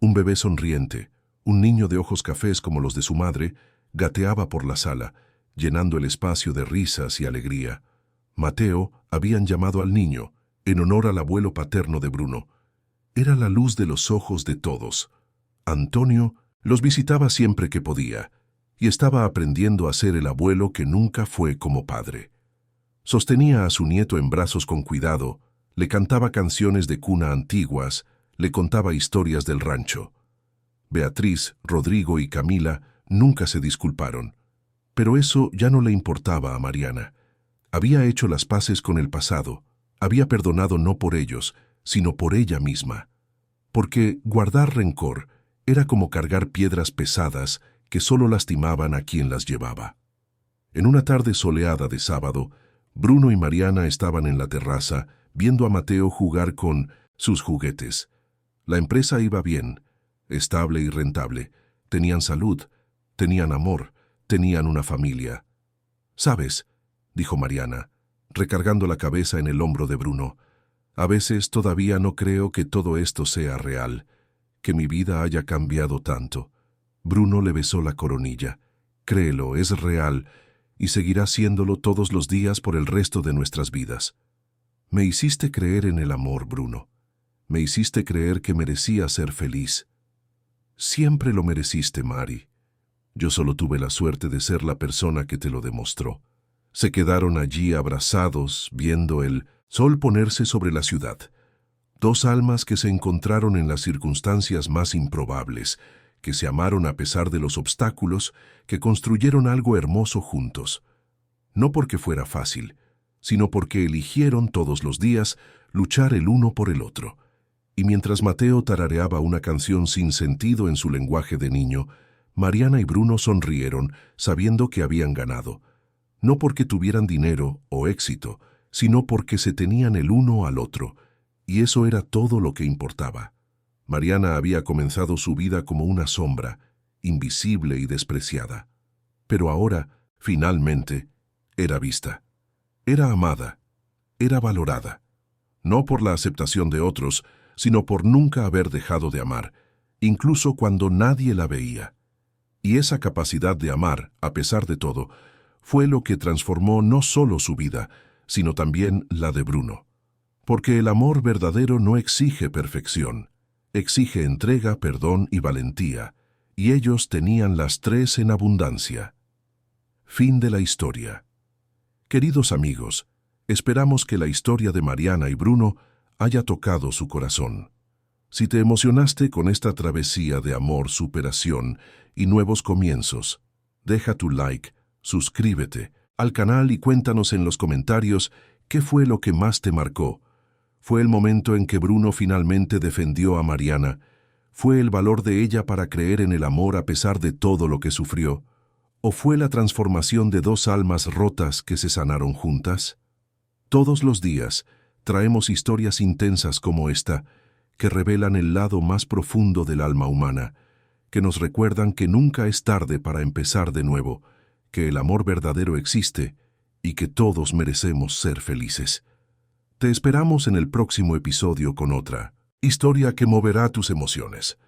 Un bebé sonriente, un niño de ojos cafés como los de su madre, gateaba por la sala, llenando el espacio de risas y alegría. Mateo habían llamado al niño, en honor al abuelo paterno de Bruno. Era la luz de los ojos de todos. Antonio los visitaba siempre que podía, y estaba aprendiendo a ser el abuelo que nunca fue como padre. Sostenía a su nieto en brazos con cuidado, le cantaba canciones de cuna antiguas, le contaba historias del rancho. Beatriz, Rodrigo y Camila nunca se disculparon, pero eso ya no le importaba a Mariana. Había hecho las paces con el pasado, había perdonado no por ellos, sino por ella misma. Porque guardar rencor era como cargar piedras pesadas que solo lastimaban a quien las llevaba. En una tarde soleada de sábado, Bruno y Mariana estaban en la terraza viendo a Mateo jugar con sus juguetes. La empresa iba bien, estable y rentable. Tenían salud, tenían amor, tenían una familia. «¿Sabes?», dijo Mariana, recargando la cabeza en el hombro de Bruno. «A veces todavía no creo que todo esto sea real, que mi vida haya cambiado tanto». Bruno le besó la coronilla. «Créelo, es real, y seguirá siéndolo todos los días por el resto de nuestras vidas. Me hiciste creer en el amor, Bruno. Me hiciste creer que merecía ser feliz. Siempre lo mereciste, Mari. Yo solo tuve la suerte de ser la persona que te lo demostró». Se quedaron allí abrazados, viendo el sol ponerse sobre la ciudad. 2 almas que se encontraron en las circunstancias más improbables, que se amaron a pesar de los obstáculos, que construyeron algo hermoso juntos. No porque fuera fácil, sino porque eligieron todos los días luchar el uno por el otro. Y mientras Mateo tarareaba una canción sin sentido en su lenguaje de niño, Mariana y Bruno sonrieron, sabiendo que habían ganado. No porque tuvieran dinero o éxito, sino porque se tenían el uno al otro, y eso era todo lo que importaba. Mariana había comenzado su vida como una sombra, invisible y despreciada. Pero ahora, finalmente, era vista. Era amada, era valorada. No por la aceptación de otros, sino por nunca haber dejado de amar, incluso cuando nadie la veía. Y esa capacidad de amar, a pesar de todo, fue lo que transformó no solo su vida, sino también la de Bruno. Porque el amor verdadero no exige perfección, exige entrega, perdón y valentía, y ellos tenían las 3 en abundancia. Fin de la historia. Queridos amigos, esperamos que la historia de Mariana y Bruno haya tocado su corazón. Si te emocionaste con esta travesía de amor, superación y nuevos comienzos, deja tu like, suscríbete al canal y cuéntanos en los comentarios qué fue lo que más te marcó. ¿Fue el momento en que Bruno finalmente defendió a Mariana? ¿Fue el valor de ella para creer en el amor a pesar de todo lo que sufrió? ¿O fue la transformación de 2 almas rotas que se sanaron juntas? Todos los días traemos historias intensas como esta, que revelan el lado más profundo del alma humana, que nos recuerdan que nunca es tarde para empezar de nuevo, que el amor verdadero existe y que todos merecemos ser felices. Te esperamos en el próximo episodio con otra Historia que moverá tus emociones.